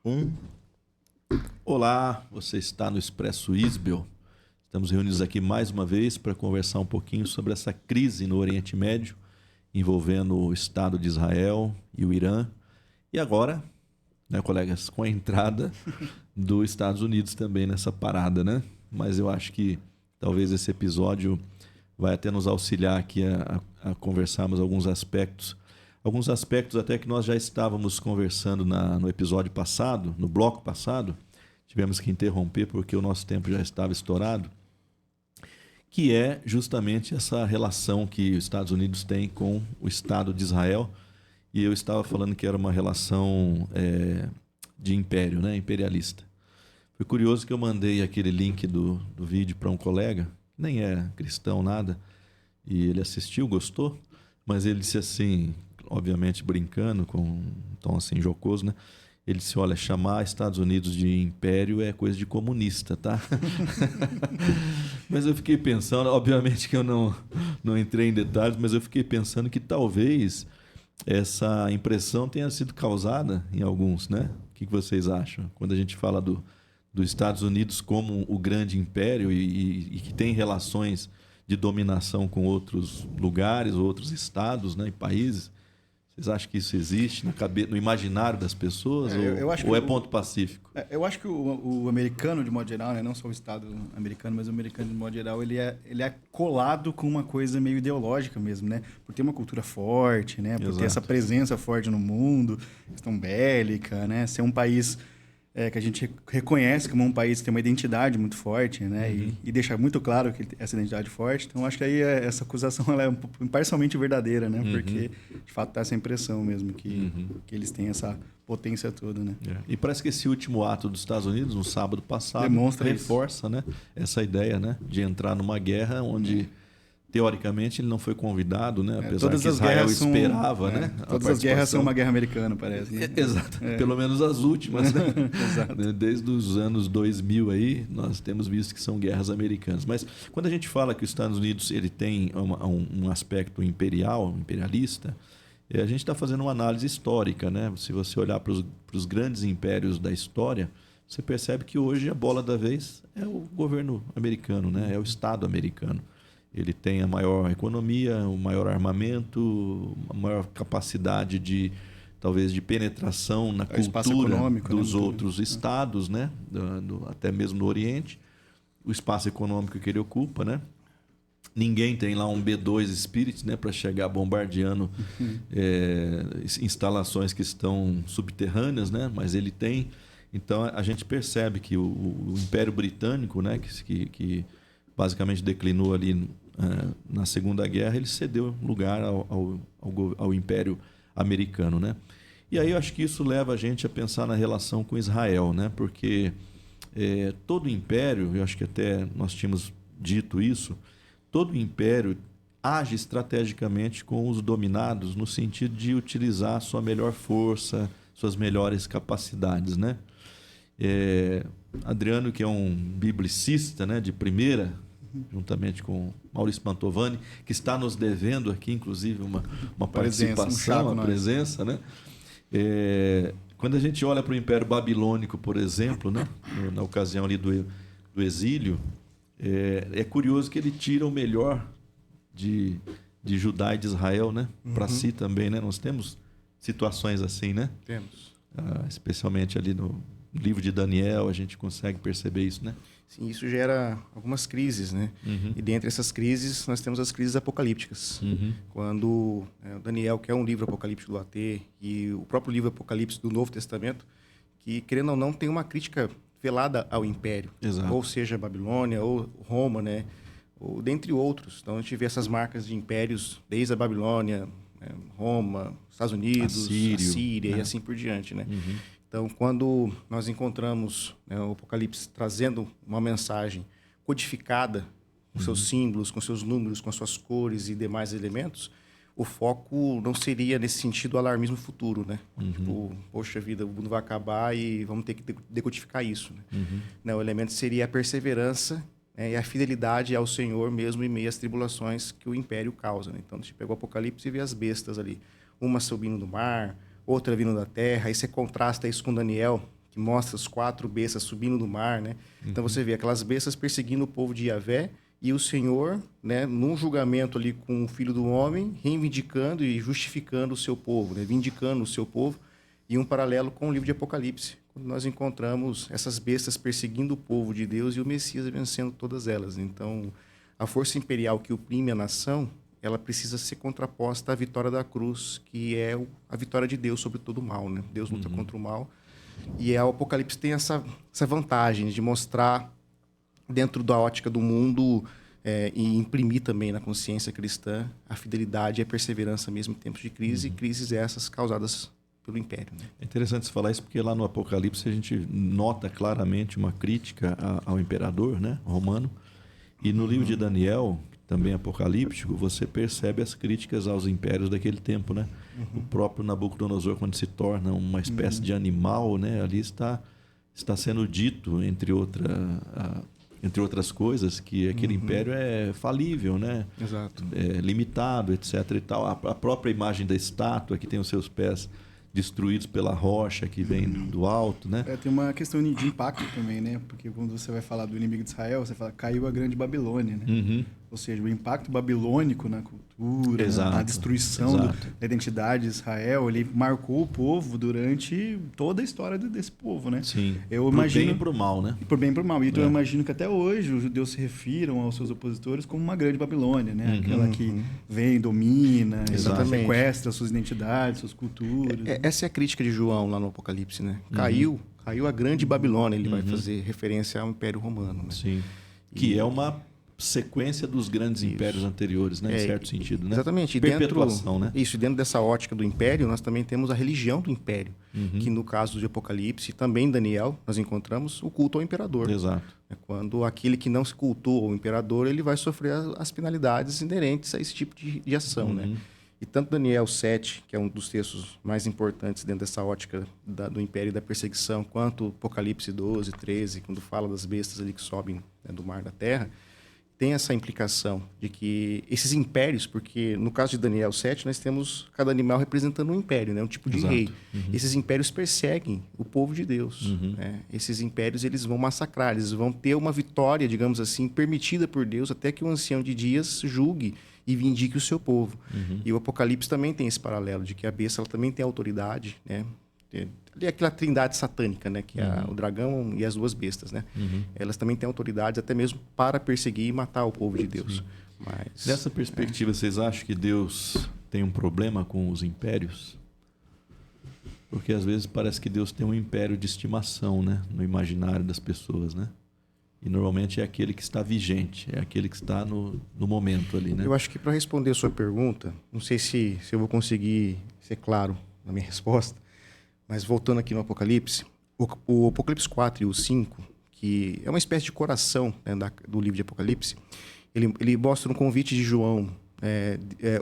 Um. Olá, você está no Expresso Isbel. Estamos reunidos aqui mais uma vez para conversar um pouquinho sobre essa crise no Oriente Médio, envolvendo o Estado de Israel e o Irã. E agora, né, colegas, com a entrada dos Estados Unidos também nessa parada, né? Mas eu acho que talvez esse episódio vai até nos auxiliar aqui a conversarmos alguns aspectos até que nós já estávamos conversando no episódio passado, no bloco passado, tivemos que interromper porque o nosso tempo já estava estourado, que é justamente essa relação que os Estados Unidos têm com o Estado de Israel. E eu estava falando que era uma relação de império, né? Imperialista. Foi curioso que eu mandei aquele link do vídeo para um colega, que nem é cristão, nada, e ele assistiu, gostou, mas ele disse assim, obviamente brincando, com um tom assim jocoso, né? Ele disse, olha, chamar Estados Unidos de império é coisa de comunista, tá? Mas eu fiquei pensando, obviamente que eu não entrei em detalhes, mas eu fiquei pensando que talvez essa impressão tenha sido causada em alguns, né? O que vocês acham? Quando a gente fala dos Estados Unidos como o grande império e que tem relações de dominação com outros lugares, outros estados, né, e países, vocês acham que isso existe no imaginário das pessoas Eu acho que ou é ponto pacífico? eu acho que o americano, de modo geral, né, não só o Estado americano, mas o americano, de modo geral, ele é colado com uma coisa meio ideológica mesmo, né? Por ter uma cultura forte, né? Por ter Exato. essa presença forte no mundo, questão bélica, né? Ser um país que a gente reconhece como um país que tem uma identidade muito forte, né? E deixa muito claro que essa identidade é forte. Então, acho que aí essa acusação ela é parcialmente verdadeira, né? Porque, de fato, dá essa impressão mesmo que eles têm essa potência toda, né? E parece que esse último ato dos Estados Unidos, no sábado passado, Demonstra reforça, né, essa ideia, né, de entrar numa guerra onde, teoricamente, ele não foi convidado, né, apesar que Israel esperava, né? Todas as guerras são uma guerra americana, parece. Né? Exato. Pelo menos as últimas, né? Exato. Desde os anos 2000 aí, nós temos visto que são guerras americanas. Mas quando a gente fala que os Estados Unidos ele tem um aspecto imperialista, a gente está fazendo uma análise histórica, né? Se você olhar para os grandes impérios da história, você percebe que hoje a bola da vez é o governo americano, né? É o Estado americano. Ele tem a maior economia, o maior armamento, a maior capacidade talvez de penetração na cultura dos outros estados, né? Até mesmo no Oriente, o espaço econômico que ele ocupa, né? Ninguém tem lá um B-2 Spirit, né, para chegar bombardeando instalações que estão subterrâneas, né, mas ele tem. Então a gente percebe que o Império Britânico, né, que basicamente declinou ali na Segunda Guerra, ele cedeu lugar ao Império Americano, né? E aí eu acho que isso leva a gente a pensar na relação com Israel, né, porque todo império, eu acho que até nós tínhamos dito isso, todo império age estrategicamente com os dominados no sentido de utilizar sua melhor força, suas melhores capacidades, né? Adriano, que é um biblicista, né, de primeira, juntamente com Maurício Mantovani, que está nos devendo aqui, inclusive, uma participação, uma presença, né? Quando a gente olha para o Império Babilônico, por exemplo, né, na ocasião ali do exílio, é curioso que ele tira o melhor de Judá e de Israel, né? Para si também, né? Nós temos situações assim, né? Temos. Especialmente ali no livro de Daniel, a gente consegue perceber isso, né? Sim, isso gera algumas crises, né? E dentre essas crises, nós temos as crises apocalípticas. Quando o Daniel, que é um livro apocalíptico do AT, e o próprio livro Apocalipse do Novo Testamento, que, querendo ou não, tem uma crítica velada ao império. Exato. Ou seja, Babilônia, ou Roma, né? Ou dentre outros. Então, a gente vê essas marcas de impérios desde a Babilônia, Roma, Estados Unidos, Assíria, e assim por diante, né? Então, quando nós encontramos o Apocalipse trazendo uma mensagem codificada, com seus símbolos, com seus números, com suas cores e demais elementos, o foco não seria, nesse sentido, o alarmismo futuro, né? Tipo, poxa vida, o mundo vai acabar e vamos ter que decodificar isso. Né? Não, o elemento seria a perseverança e a fidelidade ao Senhor mesmo em meio às tribulações que o império causa. Né? Então, a gente pega o Apocalipse e vê as bestas ali. Uma subindo do mar, outra vindo da terra. Aí você contrasta isso com Daniel, que mostra as 4 bestas subindo do mar, né? Então você vê aquelas bestas perseguindo o povo de Yahvé e o Senhor, né, num julgamento ali com o Filho do Homem, reivindicando e justificando o seu povo, né? Vindicando o seu povo, e um paralelo com o livro de Apocalipse, quando nós encontramos essas bestas perseguindo o povo de Deus e o Messias vencendo todas elas. Então, a força imperial que oprime a nação, ela precisa ser contraposta à vitória da cruz, que é a vitória de Deus sobre todo o mal, né? Deus luta contra o mal. E o Apocalipse tem essa vantagem de mostrar dentro da ótica do mundo e imprimir também na consciência cristã a fidelidade e a perseverança mesmo em tempos de crise, e crises essas causadas pelo Império. Né? É interessante você falar isso porque lá no Apocalipse a gente nota claramente uma crítica ao imperador, né, romano. E no livro de Daniel, também apocalíptico, você percebe as críticas aos impérios daquele tempo, né? O próprio Nabucodonosor, quando se torna uma espécie de animal, né, ali está sendo dito, entre outras coisas, que aquele império é falível, né? Exato. É limitado, etc. e tal. A própria imagem da estátua, que tem os seus pés destruídos pela rocha que vem do alto, né? Tem uma questão de impacto também, né? Porque quando você vai falar do inimigo de Israel, você fala, caiu a grande Babilônia, né? Ou seja, o impacto babilônico na cultura, na destruição da identidade de Israel, ele marcou o povo durante toda a história desse povo, né? Sim, pro bem e pro mal, né? Por bem e pro mal. Então eu imagino que até hoje os judeus se refiram aos seus opositores como uma grande Babilônia, né? Aquela que vem, domina, sequestra suas identidades, suas culturas. Essa é a crítica de João lá no Apocalipse, né? Caiu a grande Babilônia, ele vai fazer referência ao Império Romano, né? Sim. Que é uma sequência dos grandes impérios anteriores, né? Em certo sentido, né? Exatamente. Perpetuação, né? Isso, dentro dessa ótica do Império, nós também temos a religião do Império, que no caso de Apocalipse, também em Daniel, nós encontramos o culto ao imperador. Exato. É quando aquele que não se cultua ao imperador, ele vai sofrer as penalidades inerentes a esse tipo de ação, né? E tanto Daniel 7, que é um dos textos mais importantes dentro dessa ótica do Império e da perseguição, quanto Apocalipse 12, 13, quando fala das bestas ali que sobem, né, do mar da terra, tem essa implicação de que esses impérios, porque no caso de Daniel 7, nós temos cada animal representando um império, né? Um tipo de rei. Esses impérios perseguem o povo de Deus. Né? Esses impérios eles vão massacrar, eles vão ter uma vitória, digamos assim, permitida por Deus, até que o ancião de dias julgue e vindique o seu povo. E o Apocalipse também tem esse paralelo, de que a besta ela também tem autoridade, né? Ali aquela trindade satânica, né? Que é o dragão e as 2 bestas, né? Elas também têm autoridade até mesmo para perseguir e matar o povo de Deus. Mas, nessa perspectiva, vocês acham que Deus tem um problema com os impérios? Porque às vezes parece que Deus tem um império de estimação, né? No imaginário das pessoas, né? E normalmente é aquele que está vigente, é aquele que está no momento ali, né? Eu acho que para responder a sua pergunta, não sei se eu vou conseguir ser claro na minha resposta, mas voltando aqui no Apocalipse, o Apocalipse 4 e o 5, que é uma espécie de coração, né, do livro de Apocalipse, ele mostra um convite de João,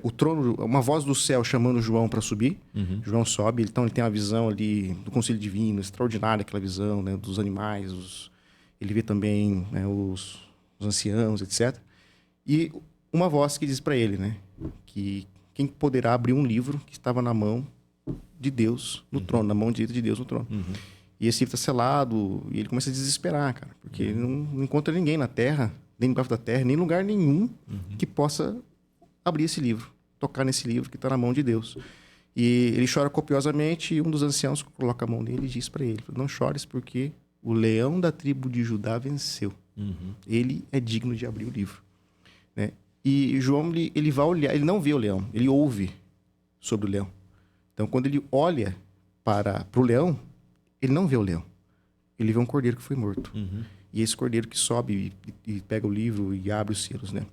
o trono, uma voz do céu chamando João para subir. João sobe, então ele tem uma visão ali do conselho divino, extraordinária aquela visão, né, dos animais, ele vê também, né, os anciãos, etc. E uma voz que diz para ele, né, que quem poderá abrir um livro que estava na mão de Deus no trono, na mão direita de Deus no trono. E esse livro está selado, e ele começa a desesperar, cara, porque ele não encontra ninguém na terra, nem debaixo da terra, nem em lugar nenhum que possa abrir esse livro, tocar nesse livro que está na mão de Deus. E ele chora copiosamente, e um dos anciãos coloca a mão nele e diz para ele: não chores, porque o leão da tribo de Judá venceu. Ele é digno de abrir o livro. Né? E João, ele vai olhar, ele não vê o leão, ele ouve sobre o leão. Então, quando ele olha para o leão, ele não vê o leão. Ele vê um cordeiro que foi morto. E esse cordeiro que sobe e pega o livro e abre os selos, né?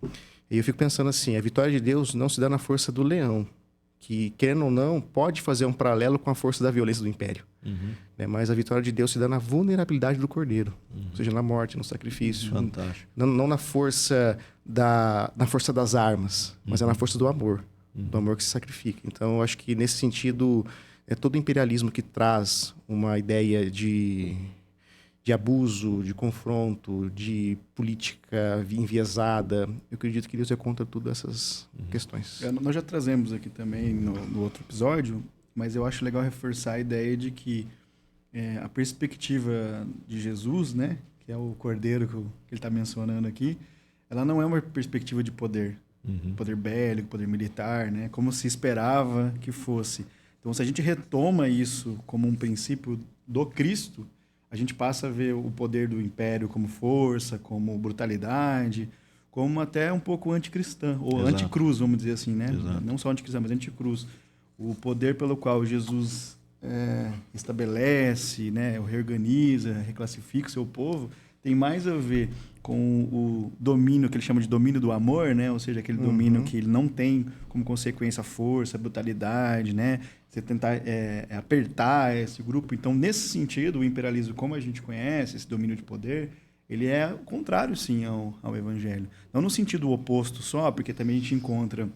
E eu fico pensando assim, a vitória de Deus não se dá na força do leão, que, querendo ou não, pode fazer um paralelo com a força da violência do império. Né? Mas a vitória de Deus se dá na vulnerabilidade do cordeiro. Ou seja, na morte, no sacrifício. Fantástico. Não na força das armas, mas é na força do amor. Do amor que se sacrifica. Então, eu acho que, nesse sentido, todo o imperialismo que traz uma ideia de abuso, de confronto, de política enviesada, eu acredito que Deus é contra todas essas questões. Nós já trazemos aqui também no outro episódio, mas eu acho legal reforçar a ideia de que a perspectiva de Jesus, né, que é o cordeiro que ele está mencionando aqui, ela não é uma perspectiva de poder, poder bélico, poder militar, né, como se esperava que fosse. Então, se a gente retoma isso como um princípio do Cristo, a gente passa a ver o poder do império como força, como brutalidade, como até um pouco anticristã, ou Exato. anticruz, vamos dizer assim, né? Exato. Não só anticristã, mas anticruz. O poder pelo qual Jesus estabelece, né, reorganiza, reclassifica o seu povo, tem mais a ver com o domínio, que ele chama de domínio do amor, né? Ou seja, aquele domínio que ele não tem como consequência a força, a brutalidade, né? Você tentar apertar esse grupo. Então, nesse sentido, o imperialismo, como a gente conhece, esse domínio de poder, ele é contrário, sim, ao evangelho. Não no sentido oposto só, porque também a gente encontra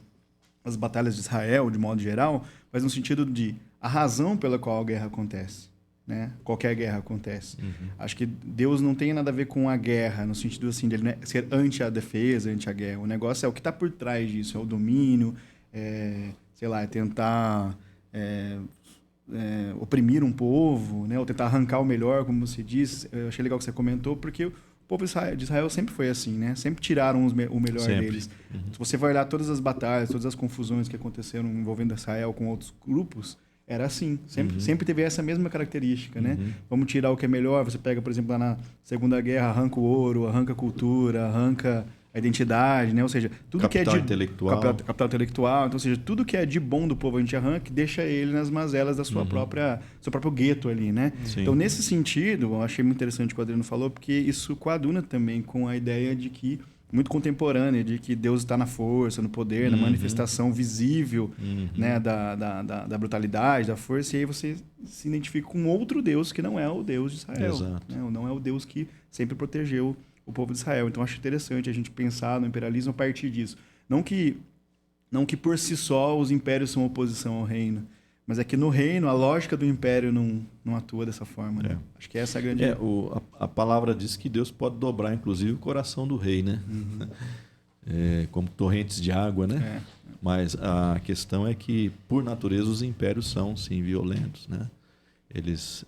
as batalhas de Israel, de modo geral, mas no sentido de a razão pela qual a guerra acontece, né? Qualquer guerra acontece. Acho que Deus não tem nada a ver com a guerra, no sentido assim, de ele ser anti a defesa, anti a guerra. O negócio é o que está por trás disso, é o domínio, sei lá, é tentar oprimir um povo, né? Ou tentar arrancar o melhor, como você disse. Eu achei legal que você comentou, porque o povo de Israel sempre foi assim, né? Sempre tiraram o melhor deles. Se você vai olhar todas as batalhas, todas as confusões que aconteceram envolvendo Israel com outros grupos, era assim. Sempre teve essa mesma característica, né? Vamos tirar o que é melhor. Você pega, por exemplo, lá na Segunda Guerra, arranca o ouro, arranca a cultura, arranca a identidade, né? Ou seja, tudo Capital que é de intelectual. capital intelectual, então, ou seja, tudo que é de bom do povo a gente arranca e deixa ele nas mazelas da sua seu próprio gueto ali, né? Sim. Então, nesse sentido, eu achei muito interessante o que o Adriano falou, porque isso coaduna também com a ideia de que muito contemporânea, de que Deus está na força, no poder, na manifestação visível, né, da brutalidade, da força, e aí você se identifica com outro Deus que não é o Deus de Israel. Exato. Né? Não é o Deus que sempre protegeu o povo de Israel. Então, acho interessante a gente pensar no imperialismo a partir disso. Não que por si só os impérios são oposição ao reino, mas é que no reino a lógica do império não atua dessa forma. Né? Acho que essa é a grande... A palavra diz que Deus pode dobrar, inclusive, o coração do rei, né? Como torrentes de água, né? Mas a questão é que, por natureza, os impérios são, sim, violentos, né? Eles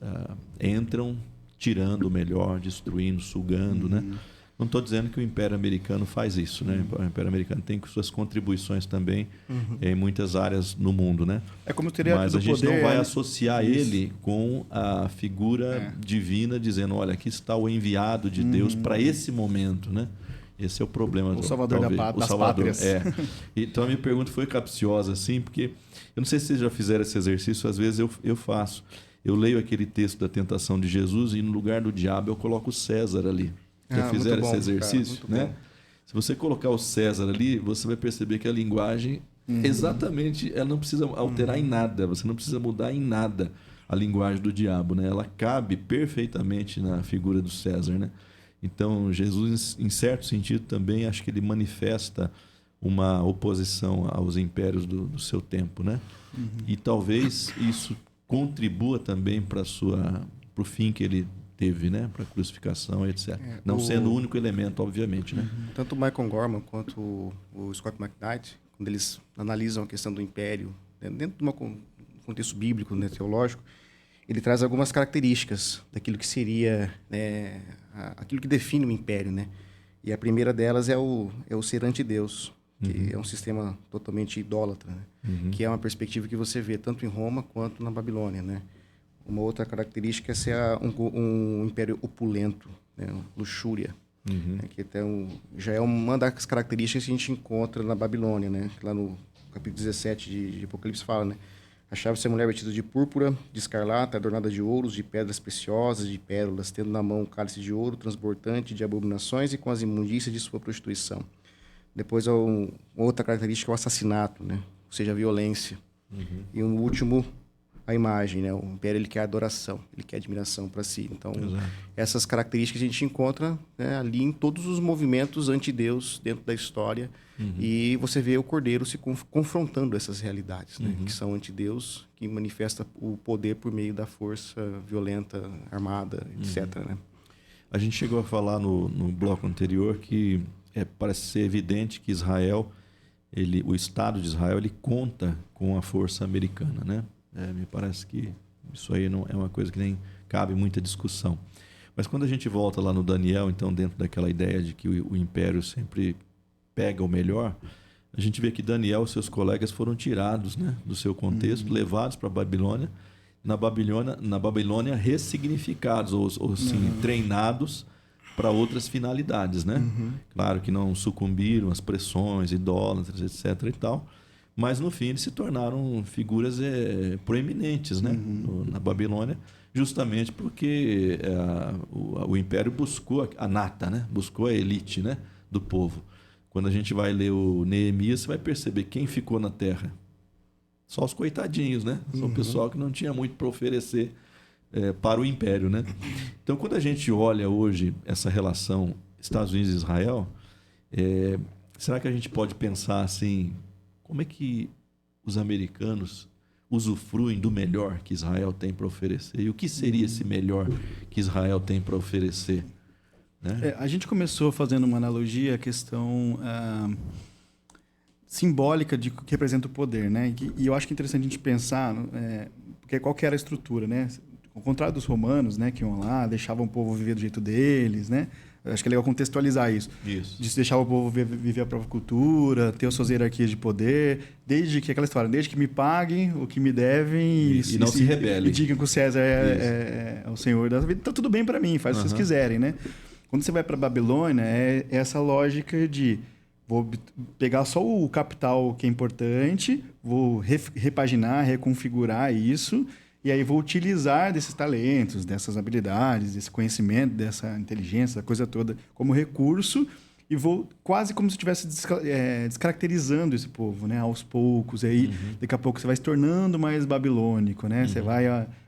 entram tirando o melhor, destruindo, sugando, né? Não estou dizendo que o Império Americano faz isso, né? O Império Americano tem suas contribuições também em muitas áreas no mundo, né? É como teria Mas a gente poder, não vai associar ele com a figura divina, dizendo, olha, aqui está o enviado de Deus para esse momento, né? Esse é o problema. O salvador talvez, das pátrias. Então a minha pergunta foi capciosa, assim, porque eu não sei se vocês já fizeram esse exercício, às vezes eu faço. Eu leio aquele texto da tentação de Jesus e no lugar do diabo eu coloco o César ali. Já fizeram esse exercício? Cara, né? Se você colocar o César ali, você vai perceber que a linguagem, exatamente, ela não precisa alterar em nada, você não precisa mudar em nada a linguagem do diabo, né? Ela cabe perfeitamente na figura do César, né? Então, Jesus, em certo sentido, também acho que ele manifesta uma oposição aos impérios do seu tempo, né? E talvez isso contribua também para o fim que ele teve, né, para a crucificação, etc. Não sendo o único elemento, obviamente, né? Tanto o Michael Gorman quanto o Scott McKnight, quando eles analisam a questão do império, né, dentro de um contexto bíblico, né, teológico, ele traz algumas características daquilo que seria, né, aquilo que define o império, né? E a primeira delas é o ser anti-Deus, que é um sistema totalmente idólatra, né? Que é uma perspectiva que você vê tanto em Roma quanto na Babilônia, né? Uma outra característica é ser um império opulento, né? Luxúria, né? Que já é uma das características que a gente encontra na Babilônia, né? Lá no capítulo 17 de Apocalipse fala, né? Achava-se a mulher vestida de púrpura, de escarlata, adornada de ouros, de pedras preciosas, de pérolas, tendo na mão um cálice de ouro transbordante de abominações e com as imundícias de sua prostituição. Depois, outra característica é o assassinato, né? Ou seja, a violência. E o último, a imagem, né? O império, ele quer adoração, ele quer admiração para si. Então, essas características a gente encontra, né, ali em todos os movimentos anti-Deus dentro da história. E você vê o Cordeiro se confrontando essas realidades, né? Que são anti-Deus, que manifesta o poder por meio da força violenta, armada, etc. Né? A gente chegou a falar no bloco anterior que parece ser evidente que Israel, o Estado de Israel, ele conta com a força americana, né? Me parece que isso aí não é uma coisa que nem cabe muita discussão. Mas quando a gente volta lá no Daniel, então, dentro daquela ideia de que o império sempre pega o melhor, a gente vê que Daniel e seus colegas foram tirados, né, do seu contexto, levados para a Babilônia, na Babilônia ressignificados, ou assim, treinados para outras finalidades, né? Claro que não sucumbiram às pressões idólatras, etc. e tal, mas no fim eles se tornaram figuras proeminentes, né? Na Babilônia, justamente porque o império buscou a nata, né? Buscou a elite, né? Do povo. Quando a gente vai ler o Neemias, você vai perceber quem ficou na terra. Só os coitadinhos, né? Só o pessoal que não tinha muito para oferecer para o império, né? Então, quando a gente olha hoje essa relação Estados Unidos e Israel, será que a gente pode pensar assim, como é que os americanos usufruem do melhor que Israel tem para oferecer? E o que seria esse melhor que Israel tem para oferecer? Né? A gente começou fazendo uma analogia à questão simbólica de que representa o poder, né? E eu acho que é interessante a gente pensar, porque qual que era a estrutura, né? Ao contrário dos romanos, né, que iam lá, deixavam o povo viver do jeito deles, né? Acho que é legal contextualizar isso. De deixar o povo viver a própria cultura, ter as suas hierarquias de poder, desde que aquela história, desde que me paguem o que me devem e não se rebelem. E digam que o César é o senhor da vida, tá tudo bem para mim, faz o que vocês quiserem, né? Quando você vai para Babilônia, é essa lógica de vou pegar só o capital que é importante, vou repaginar, reconfigurar isso, e aí vou utilizar desses talentos, dessas habilidades, desse conhecimento, dessa inteligência, da coisa toda, como recurso, e vou quase como se estivesse descaracterizando esse povo, né? Aos poucos. Aí, daqui a pouco, você vai se tornando mais babilônico, né? Você vai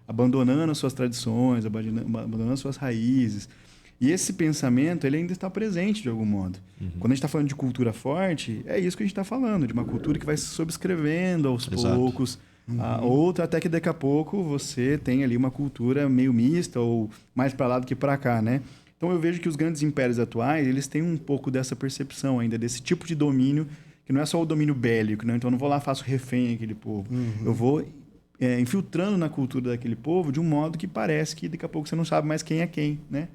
abandonando as suas tradições, abandonando as suas raízes. E esse pensamento, ele ainda está presente de algum modo. Quando a gente está falando de cultura forte, é isso que a gente está falando, de uma cultura que vai se sobrescrevendo aos poucos, a outra, até que daqui a pouco você tem ali uma cultura meio mista ou mais para lá do que para cá, né? Então eu vejo que os grandes impérios atuais, eles têm um pouco dessa percepção ainda, desse tipo de domínio, que não é só o domínio bélico, né? Então eu não vou lá e faço refém aquele povo. Eu vou infiltrando na cultura daquele povo de um modo que parece que daqui a pouco você não sabe mais quem é quem, né?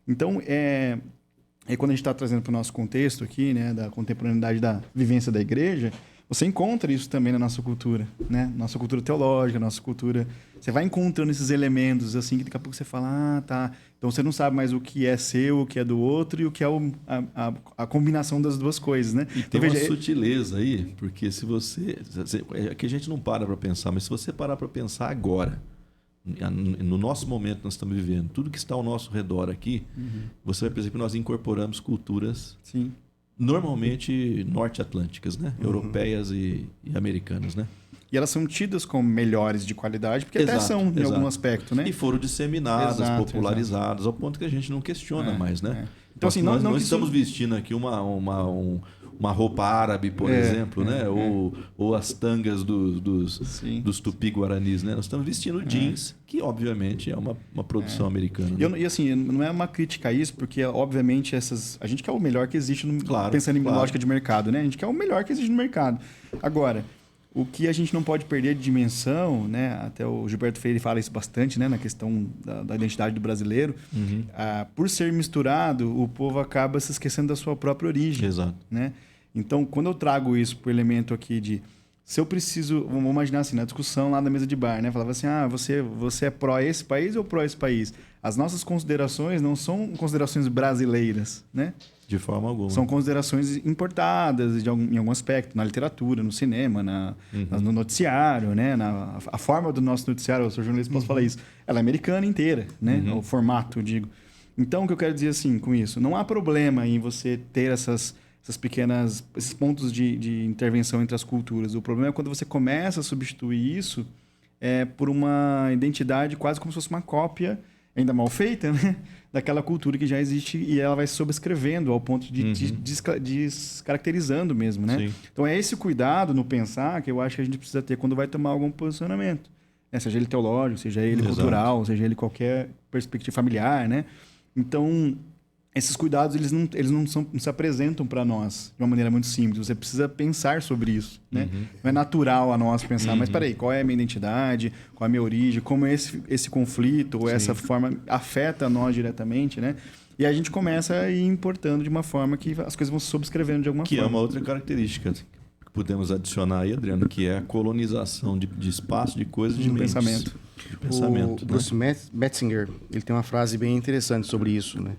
Então, quando a gente está trazendo para o nosso contexto aqui, né, da contemporaneidade da vivência da igreja, você encontra isso também na nossa cultura, né? Nossa cultura teológica, nossa cultura... Você vai encontrando esses elementos, assim, que daqui a pouco você fala, tá... Então, você não sabe mais o que é seu, o que é do outro e o que é a combinação das duas coisas, né? E tem uma sutileza aí, porque se você... Aqui a gente não para pensar, mas se você parar para pensar agora, no nosso momento nós estamos vivendo, tudo que está ao nosso redor aqui, você vai perceber que nós incorporamos culturas... Sim. Normalmente norte-atlânticas, né? Europeias e americanas, né? E elas são tidas como melhores de qualidade, porque até são, em algum aspecto, né? E foram disseminadas, popularizadas, ao ponto que a gente não questiona mais, né? Então, assim, nós estamos vestindo aqui uma roupa árabe, por exemplo, né? Ou as tangas dos tupi-guaranis, né? Nós estamos vestindo jeans, que obviamente é uma produção americana. Né? E assim, não é uma crítica a isso, porque obviamente a gente quer o melhor que existe, pensando em lógica de mercado, né? A gente quer o melhor que existe no mercado. Agora, o que a gente não pode perder de dimensão, né? Até o Gilberto Freire fala isso bastante, né? Na questão da identidade do brasileiro. Por ser misturado, o povo acaba se esquecendo da sua própria origem. Exato. Né? Então, quando eu trago isso para o elemento aqui de... Se eu preciso... Vamos imaginar assim, na discussão lá na mesa de bar, né? Falava assim, você é pró esse país ou pró esse país? As nossas considerações não são considerações brasileiras, né? De forma alguma. São considerações importadas em algum aspecto, na literatura, no cinema, no noticiário, né? A forma do nosso noticiário, eu sou jornalista, posso falar isso, ela é americana inteira, né? O formato, eu digo. Então, o que eu quero dizer assim com isso? Não há problema em você ter esses pontos de intervenção entre as culturas. O problema é quando você começa a substituir isso por uma identidade quase como se fosse uma cópia, ainda mal feita, né? Daquela cultura que já existe e ela vai se sobrescrevendo ao ponto de descaracterizando mesmo, né? Sim. Então é esse cuidado no pensar que eu acho que a gente precisa ter quando vai tomar algum posicionamento. Seja ele teológico, seja ele cultural, seja ele qualquer perspectiva familiar, né? Então, esses cuidados eles não se apresentam para nós de uma maneira muito simples. Você precisa pensar sobre isso, né? Não é natural a nós pensar, mas peraí, qual é a minha identidade, qual é a minha origem, como esse conflito ou essa forma afeta nós diretamente, né? E a gente começa a ir importando de uma forma que as coisas vão se subscrevendo de alguma forma. Que é uma outra característica que podemos adicionar aí, Adriano, que é a colonização de espaço, de coisas, de mentes, pensamento. de pensamento. O Bruce Metzinger, ele tem uma frase bem interessante sobre isso, né?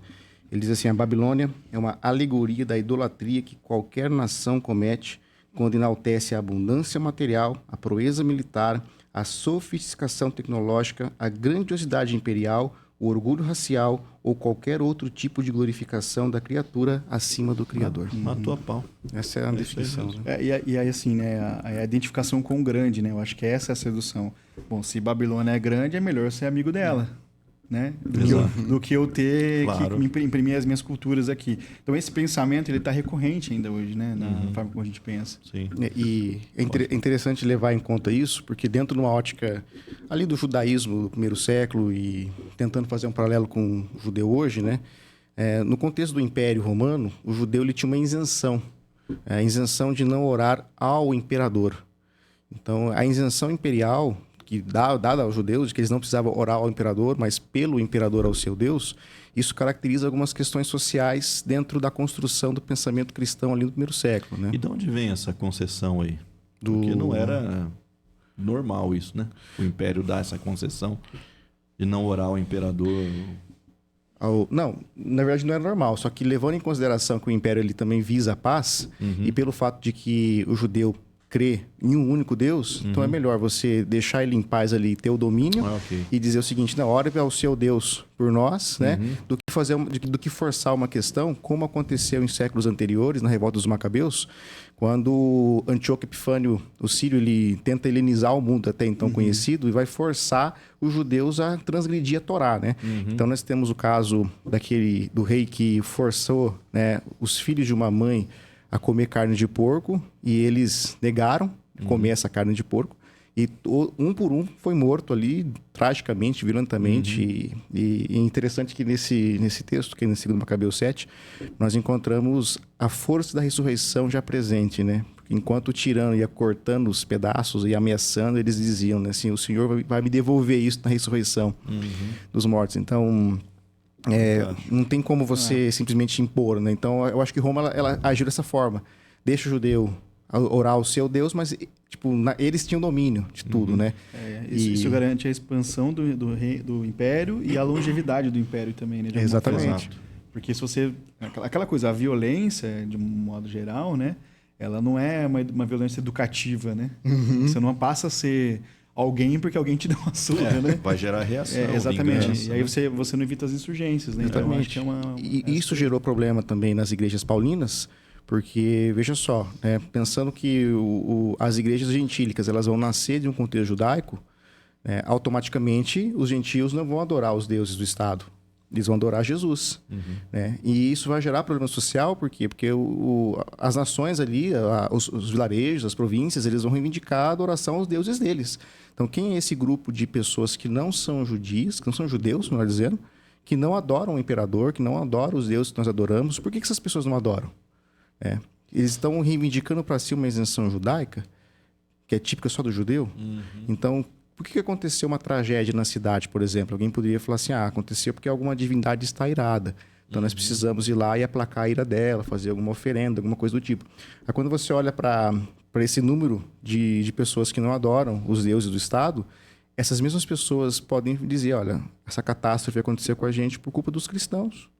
Ele diz assim: a Babilônia é uma alegoria da idolatria que qualquer nação comete quando enaltece a abundância material, a proeza militar, a sofisticação tecnológica, a grandiosidade imperial, o orgulho racial ou qualquer outro tipo de glorificação da criatura acima do Criador. Matou a pau. Essa é a definição. Né? E aí, assim, né, a identificação com o grande, né? Eu acho que essa é a sedução. Bom, se Babilônia é grande, é melhor eu ser amigo dela. Né? Do que eu ter que imprimir as minhas culturas aqui. Então, esse pensamento ele está recorrente ainda hoje, né? Na forma como a gente pensa. Sim. E é interessante levar em conta isso, porque dentro de uma ótica ali do judaísmo do primeiro século e tentando fazer um paralelo com o judeu hoje, né? No contexto do Império Romano, o judeu ele tinha uma isenção. A isenção de não orar ao imperador. Então, a isenção imperial que dada aos judeus, de que eles não precisavam orar ao imperador, mas pelo imperador ao seu Deus, isso caracteriza algumas questões sociais dentro da construção do pensamento cristão ali no primeiro século. Né? E de onde vem essa concessão aí? Porque não era normal isso, né? O império dar essa concessão de não orar ao imperador. Não, na verdade não era normal, só que levando em consideração que o império ele também visa a paz, e pelo fato de que o judeu crê em um único Deus, então é melhor você deixar ele em paz ali, ter o domínio e dizer o seguinte: não, ore ao seu Deus por nós, né? Do que forçar uma questão, como aconteceu em séculos anteriores, na revolta dos Macabeus, quando Antíoco Epifânio, o sírio, ele tenta helenizar o mundo até então conhecido e vai forçar os judeus a transgredir a Torá, né? Então nós temos o caso do rei que forçou, né, os filhos de uma mãe a comer carne de porco, e eles negaram comer essa carne de porco, e um por um foi morto ali, tragicamente, violentamente. E é interessante que nesse texto, que é no 2 Macabeus 7, nós encontramos a força da ressurreição já presente, né? Enquanto o tirano ia cortando os pedaços e ameaçando, eles diziam, né, assim: o Senhor vai me devolver isso na ressurreição dos mortos. Então, não tem como você simplesmente impor, né? Então, eu acho que Roma ela agiu dessa forma. Deixa o judeu orar ao seu Deus, mas tipo, eles tinham domínio de tudo, né? Isso garante a expansão do império e a longevidade do império também, né? Exatamente. Porque se você... Aquela coisa, a violência, de um modo geral, né? Ela não é uma violência educativa, né? Você não passa a ser alguém porque alguém te deu uma surra, né? Vai gerar reação. Exatamente. Vingança, e aí você não evita as insurgências, né? Então, acho que é E isso gerou problema também nas igrejas paulinas, porque, veja só, né, pensando que as igrejas gentílicas elas vão nascer de um contexto judaico, né, automaticamente os gentios não vão adorar os deuses do Estado. Eles vão adorar Jesus. Né? E isso vai gerar problema social, por quê? Porque as nações ali, os vilarejos, as províncias, eles vão reivindicar a adoração aos deuses deles. Então, quem é esse grupo de pessoas que não são judios, que não são judeus, melhor dizendo, que não adoram o imperador, que não adoram os deuses que nós adoramos? Por que essas pessoas não adoram? Eles estão reivindicando para si uma isenção judaica, que é típica só do judeu. Então, por que aconteceu uma tragédia na cidade, por exemplo? Alguém poderia falar assim: aconteceu porque alguma divindade está irada. Então, nós precisamos ir lá e aplacar a ira dela, fazer alguma oferenda, alguma coisa do tipo. Aí, quando você olha para esse número de pessoas que não adoram os deuses do Estado, essas mesmas pessoas podem dizer: olha, essa catástrofe aconteceu com a gente por culpa dos cristãos.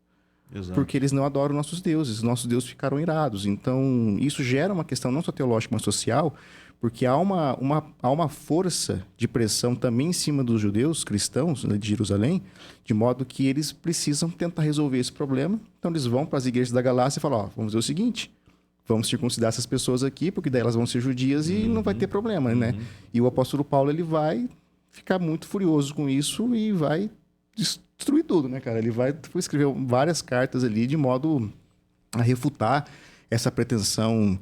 Exato. Porque eles não adoram nossos deuses ficaram irados. Então, isso gera uma questão não só teológica, mas social, porque há uma força de pressão também em cima dos judeus cristãos, né, de Jerusalém, de modo que eles precisam tentar resolver esse problema. Então, eles vão para as igrejas da Galácia e falam: vamos fazer o seguinte, vamos circuncidar essas pessoas aqui, porque daí elas vão ser judias e não vai ter problema, né? E o apóstolo Paulo, ele vai ficar muito furioso com isso e vai destruir tudo, né, cara? Ele vai escrever várias cartas ali de modo a refutar essa pretensão,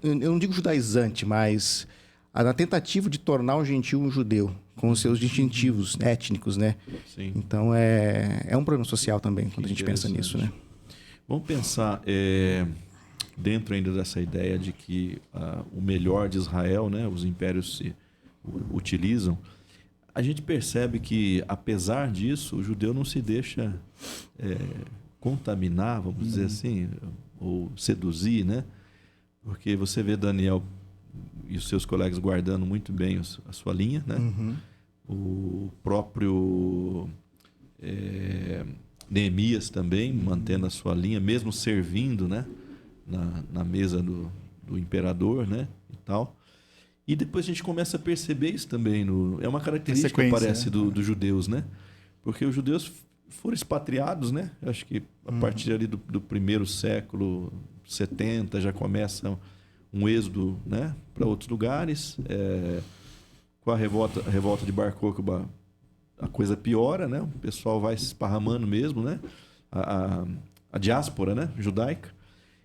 eu não digo judaizante, mas na tentativa de tornar o gentio um judeu, com os seus distintivos étnicos, né? Sim. Então, é um problema social também, quando a gente pensa nisso, né? Vamos pensar dentro ainda dessa ideia de que o melhor de Israel, né, os impérios se utilizam. A gente percebe que, apesar disso, o judeu não se deixa contaminar, vamos dizer assim, ou seduzir, né? Porque você vê Daniel e os seus colegas guardando muito bem a sua linha, né? O próprio Neemias também mantendo a sua linha, mesmo servindo, né? Na mesa do imperador, né? E tal. E depois a gente começa a perceber isso também. É uma característica que aparece dos judeus, né? Porque os judeus foram expatriados, né? Eu acho que a partir ali do primeiro século 70 já começa um êxodo, né? Para outros lugares. Com a revolta de Bar Kokhba, a coisa piora, né? O pessoal vai se esparramando mesmo, né? A diáspora, né? Judaica.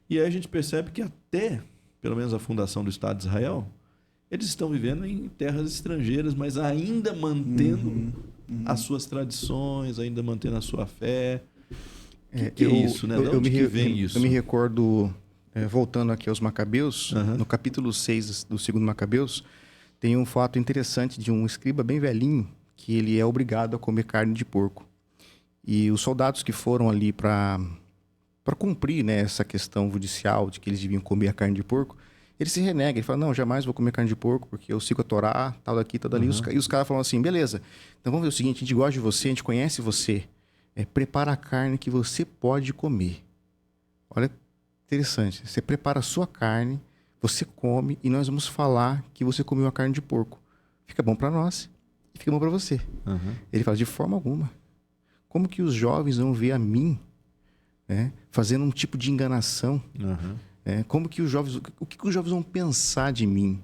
E aí a gente percebe que até, pelo menos a fundação do Estado de Israel, eles estão vivendo em terras estrangeiras, mas ainda mantendo as suas tradições, ainda mantendo a sua fé. Que é isso, né? De onde que vem isso? Eu me recordo, voltando aqui aos Macabeus, no capítulo 6 do segundo Macabeus, tem um fato interessante de um escriba bem velhinho, que ele é obrigado a comer carne de porco. E os soldados que foram ali para cumprir, né, essa questão judicial de que eles deviam comer a carne de porco, ele se renega, ele fala, não, jamais vou comer carne de porco, porque eu sigo a Torá, tal daqui, tal dali. E os caras falam assim, beleza, então vamos ver o seguinte, a gente gosta de você, a gente conhece você, prepara a carne que você pode comer. Olha, interessante, você prepara a sua carne, você come e nós vamos falar que você comeu a carne de porco. Fica bom para nós e fica bom para você. Ele fala, de forma alguma. Como que os jovens vão ver a mim, né, fazendo um tipo de enganação? Como que os jovens, o que os jovens vão pensar de mim?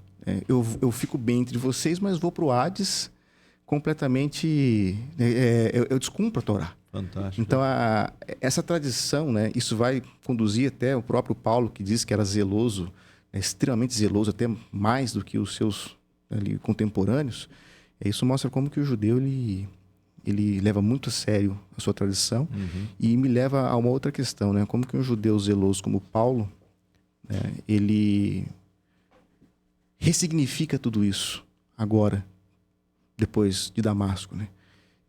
Eu fico bem entre vocês, mas vou para o Hades completamente... eu descumpro a Torá. Fantástico. Então, essa tradição, né, isso vai conduzir até o próprio Paulo, que diz que era zeloso, extremamente zeloso, até mais do que os seus ali, contemporâneos. Isso mostra como que o judeu ele leva muito a sério a sua tradição e me leva a uma outra questão, né? Como que um judeu zeloso como Paulo, né, ele ressignifica tudo isso agora, depois de Damasco, né?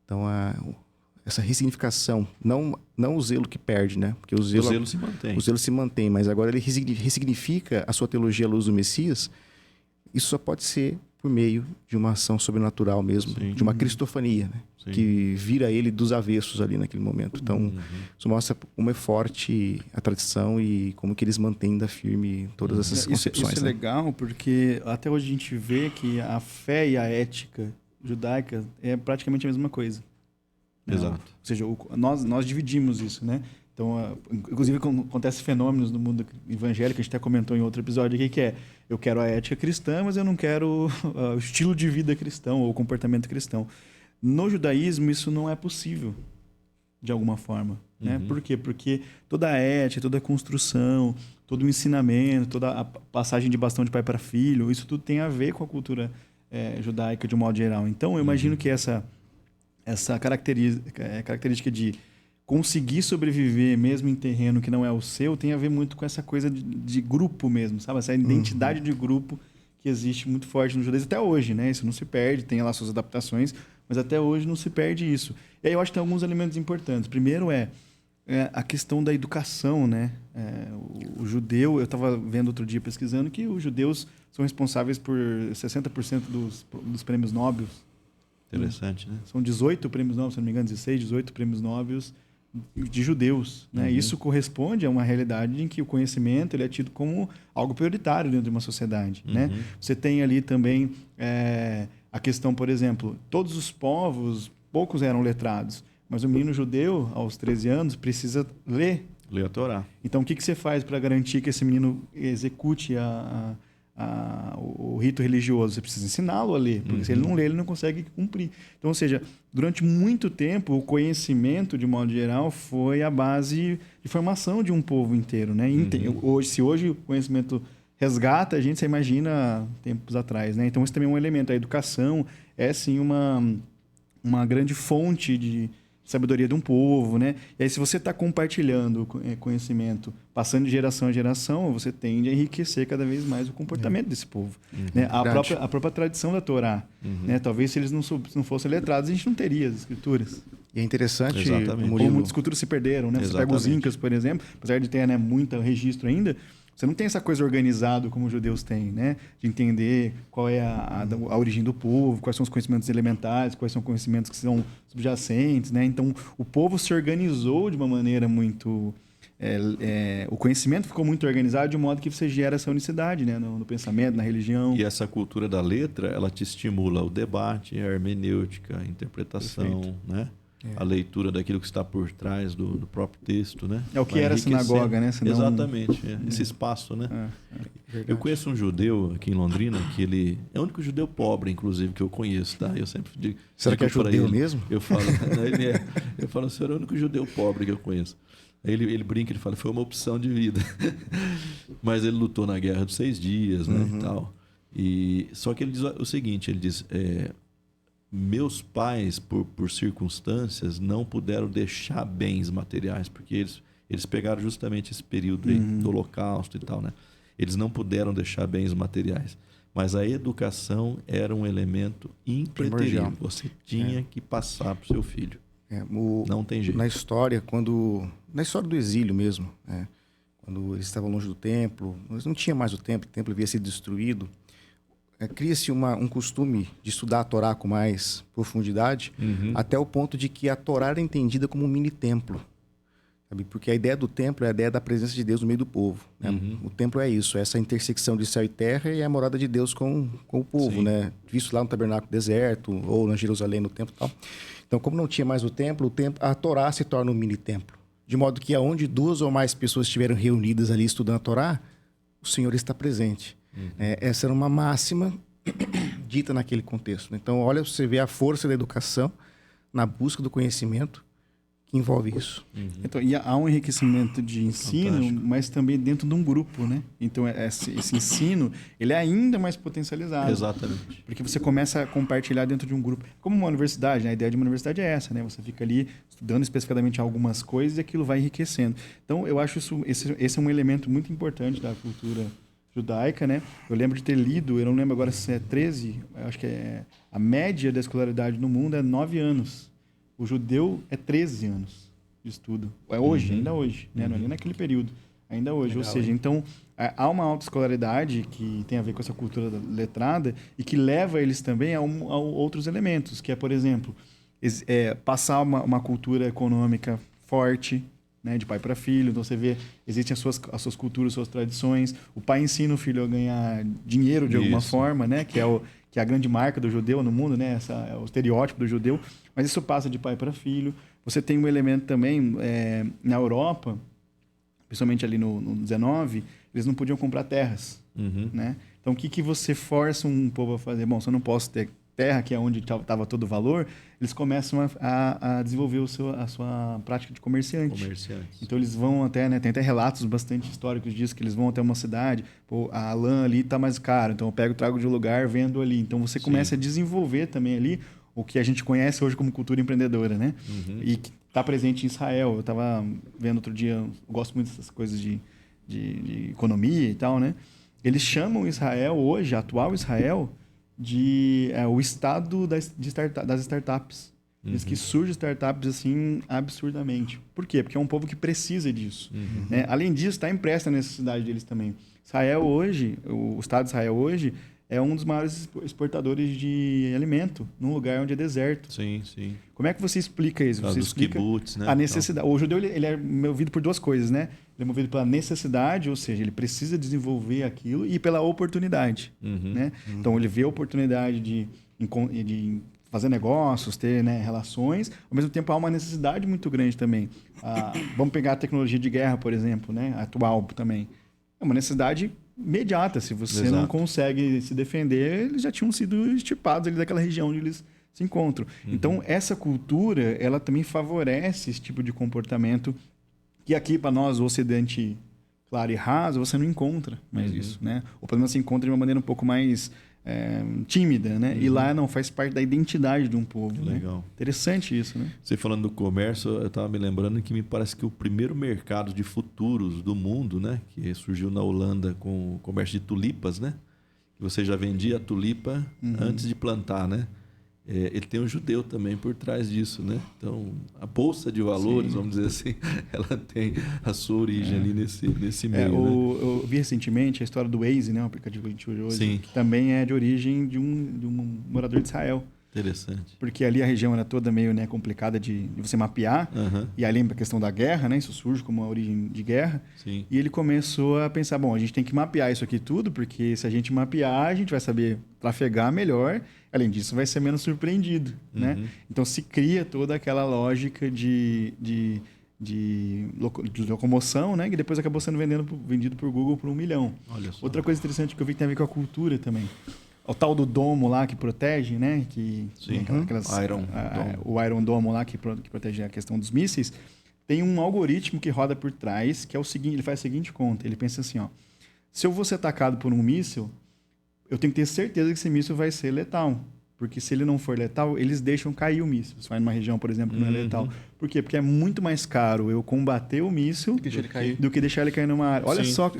Então, essa ressignificação, não o zelo que perde, né? Porque o zelo se mantém. O zelo se mantém, mas agora ele ressignifica a sua teologia à luz do Messias. Isso só pode ser por meio de uma ação sobrenatural mesmo, de uma cristofania, né? Que vira ele dos avessos ali naquele momento. Então, isso mostra como é forte a tradição e como que eles mantêm ainda firme todas essas concepções. Isso é legal, porque até hoje a gente vê que a fé e a ética judaica é praticamente a mesma coisa. Exato. Ou seja, nós dividimos isso, né? Então, inclusive, acontecem fenômenos no mundo evangélico, a gente até comentou em outro episódio aqui, que eu quero a ética cristã, mas eu não quero o estilo de vida cristão ou o comportamento cristão. No judaísmo, isso não é possível, de alguma forma. Né? Por quê? Porque toda a ética, toda a construção, todo o ensinamento, toda a passagem de bastão de pai para filho, isso tudo tem a ver com a cultura judaica de um modo geral. Então, eu imagino que essa característica de conseguir sobreviver mesmo em terreno que não é o seu tem a ver muito com essa coisa de grupo mesmo, sabe? Essa identidade de grupo que existe muito forte no judaísmo até hoje, né? Isso não se perde, tem lá suas adaptações, mas até hoje não se perde isso. E aí eu acho que tem alguns elementos importantes. Primeiro a questão da educação, né? O judeu, eu estava vendo outro dia pesquisando que os judeus são responsáveis por 60% dos prêmios Nobel. Interessante, né? São 18 prêmios Nobel, se não me engano, 16, 18 prêmios Nobel de judeus. Né? Isso corresponde a uma realidade em que o conhecimento ele é tido como algo prioritário dentro de uma sociedade. Né? Você tem ali também a questão, por exemplo, todos os povos, poucos eram letrados, mas o menino judeu, aos 13 anos, precisa ler. Ler a Torá. Então, o que você faz para garantir que esse menino execute o rito religioso? Você precisa ensiná-lo a ler, porque se ele não ler, ele não consegue cumprir. Então, ou seja, durante muito tempo, o conhecimento, de modo geral, foi a base de formação de um povo inteiro. Né? Se hoje o conhecimento resgata a gente, você imagina, tempos atrás, né? Então, isso também é um elemento. A educação é, sim, uma grande fonte de sabedoria de um povo, né? E aí, se você está compartilhando conhecimento, passando de geração a geração, você tende a enriquecer cada vez mais o comportamento desse povo. Né? A própria tradição da Torá. Né? Talvez, se eles não fossem letrados, a gente não teria as escrituras. E é interessante, como muitas culturas se perderam, né? Você pega os incas, por exemplo, apesar de ter, né, muito registro ainda, você não tem essa coisa organizada como os judeus têm, né? De entender qual é a origem do povo, quais são os conhecimentos elementares, quais são os conhecimentos que são subjacentes, né? Então, o povo se organizou de uma maneira muito... o conhecimento ficou muito organizado de modo que você gera essa unicidade, né? No pensamento, na religião. E essa cultura da letra, ela te estimula o debate, a hermenêutica, a interpretação, né? A leitura daquilo que está por trás do próprio texto, né? É o que era a sinagoga, né? Senão... Exatamente, esse espaço, né? Eu conheço um judeu aqui em Londrina, que ele é o único judeu pobre, inclusive, que eu conheço, tá? Eu sempre digo... Será que é judeu mesmo? Eu falo, eu falo, o senhor é o único judeu pobre que eu conheço. Aí ele brinca, ele fala, foi uma opção de vida. Mas ele lutou na Guerra dos 6 Dias, né? E tal. Só que ele diz o seguinte, ele diz... meus pais, por circunstâncias, não puderam deixar bens materiais, porque eles pegaram justamente esse período aí do Holocausto e tal, né? Eles não puderam deixar bens materiais. Mas a educação era um elemento impreterível. Você tinha que passar para o seu filho. Não tem jeito. Na história do exílio mesmo, né? Quando eles estavam longe do templo, eles não tinham mais o templo havia sido destruído. Cria-se um costume de estudar a Torá com mais profundidade, até o ponto de que a Torá era entendida como um mini-templo. Sabe? Porque a ideia do templo é a ideia da presença de Deus no meio do povo. Né? O templo é isso, essa intersecção de céu e terra e a morada de Deus com o povo. Né? Visto lá no tabernáculo deserto, ou na Jerusalém, no templo e tal. Então, como não tinha mais o templo, a Torá se torna um mini-templo. De modo que aonde 2 ou mais pessoas estiveram reunidas ali estudando a Torá, o Senhor está presente. Essa era uma máxima dita naquele contexto. Então, olha, você vê a força da educação na busca do conhecimento que envolve isso. Então, e há um enriquecimento de ensino, fantástico, mas também dentro de um grupo, né? Então, esse ensino, ele é ainda mais potencializado. Exatamente. Porque você começa a compartilhar dentro de um grupo. Como uma universidade, né? A ideia de uma universidade é essa, né? Você fica ali estudando especificamente algumas coisas e aquilo vai enriquecendo. Então, eu acho esse é um elemento muito importante da cultura judaica, né? Eu lembro de ter lido, eu não lembro agora se é 13, eu acho que a média da escolaridade no mundo é 9 anos. O judeu é 13 anos de estudo. É hoje, ainda hoje, né? Não é nem naquele período, ainda hoje. Legal, ou seja, então, há uma autoescolaridade que tem a ver com essa cultura letrada e que leva eles também a outros elementos, que é, por exemplo, passar uma cultura econômica forte, né, de pai para filho. Então você vê, existem as suas culturas, suas tradições. O pai ensina o filho a ganhar dinheiro de alguma forma, né, que é a grande marca do judeu no mundo, né, é o estereótipo do judeu. Mas isso passa de pai para filho. Você tem um elemento também na Europa, principalmente ali no 19, eles não podiam comprar terras, né? Então o que você força um povo a fazer? Bom, se eu não posso ter terra, que é onde estava todo o valor, eles começam a desenvolver a sua prática de comerciante. Então eles vão até, né, tem até relatos bastante históricos disso, que eles vão até uma cidade, pô, a lã ali está mais caro, então eu pego, trago de um lugar, vendo ali. Então você começa a desenvolver também ali o que a gente conhece hoje como cultura empreendedora, né? E que está presente em Israel. Eu estava vendo outro dia, eu gosto muito dessas coisas de economia e tal, né? Eles chamam Israel hoje, atual Israel, o estado das startups. Diz que surgem startups assim absurdamente. Por quê? Porque é um povo que precisa disso. Né? Além disso, está impressa a necessidade deles também. Israel hoje, o Estado de Israel hoje, é um dos maiores exportadores de alimento, num lugar onde é deserto. Sim, sim. Como é que você explica isso? Você explica kibbutz, né? A necessidade. O judeu ele é movido por 2 coisas, né? Ele é movido pela necessidade, ou seja, ele precisa desenvolver aquilo, e pela oportunidade. Né? Então, ele vê a oportunidade de fazer negócios, ter, né, relações. Ao mesmo tempo, há uma necessidade muito grande também. Vamos pegar a tecnologia de guerra, por exemplo, né? Atual também. É uma necessidade imediata. Se você não consegue se defender, eles já tinham sido extirpados ali daquela região onde eles se encontram. Então, essa cultura, ela também favorece esse tipo de comportamento que aqui, para nós, o Ocidente clara e rasa, você não encontra mais isso, né? Ou pelo menos você encontra de uma maneira um pouco mais tímida, né? E lá não faz parte da identidade de um povo. Que né? legal. Interessante isso, né? Você falando do comércio, eu estava me lembrando que me parece que o primeiro mercado de futuros do mundo, né, que surgiu na Holanda com o comércio de tulipas, né, que você já vendia a tulipa antes de plantar, né? Ele tem um judeu também por trás disso, né? Então, a bolsa de valores, vamos dizer assim, ela tem a sua origem ali nesse meio, né? Eu vi recentemente a história do Waze, né? O aplicativo que a gente usa hoje, que também é de origem de um morador de Israel. Interessante. Porque ali a região era toda meio complicada de você mapear. E aí lembra a questão da guerra, né? Isso surge como uma origem de guerra. Sim. E ele começou a pensar, bom, a gente tem que mapear isso aqui tudo, porque se a gente mapear, a gente vai saber trafegar melhor. Além disso, vai ser menos surpreendido, né? Então, se cria toda aquela lógica de locomoção, né? Que depois acabou sendo vendido por Google por 1 milhão. Olha só. Outra coisa interessante que eu vi que tem a ver com a cultura também. O tal do domo lá que protege, né? Sim. O Iron Dome lá que protege a questão dos mísseis. Tem um algoritmo que roda por trás, que é o seguinte, ele faz a seguinte conta. Ele pensa assim, ó. Se eu vou ser atacado por um míssil, eu tenho que ter certeza que esse míssil vai ser letal. Porque se ele não for letal, eles deixam cair o míssil. Você vai numa região, por exemplo, que não é letal. Por quê? Porque é muito mais caro eu combater o míssil do que deixar ele cair numa área. Olha só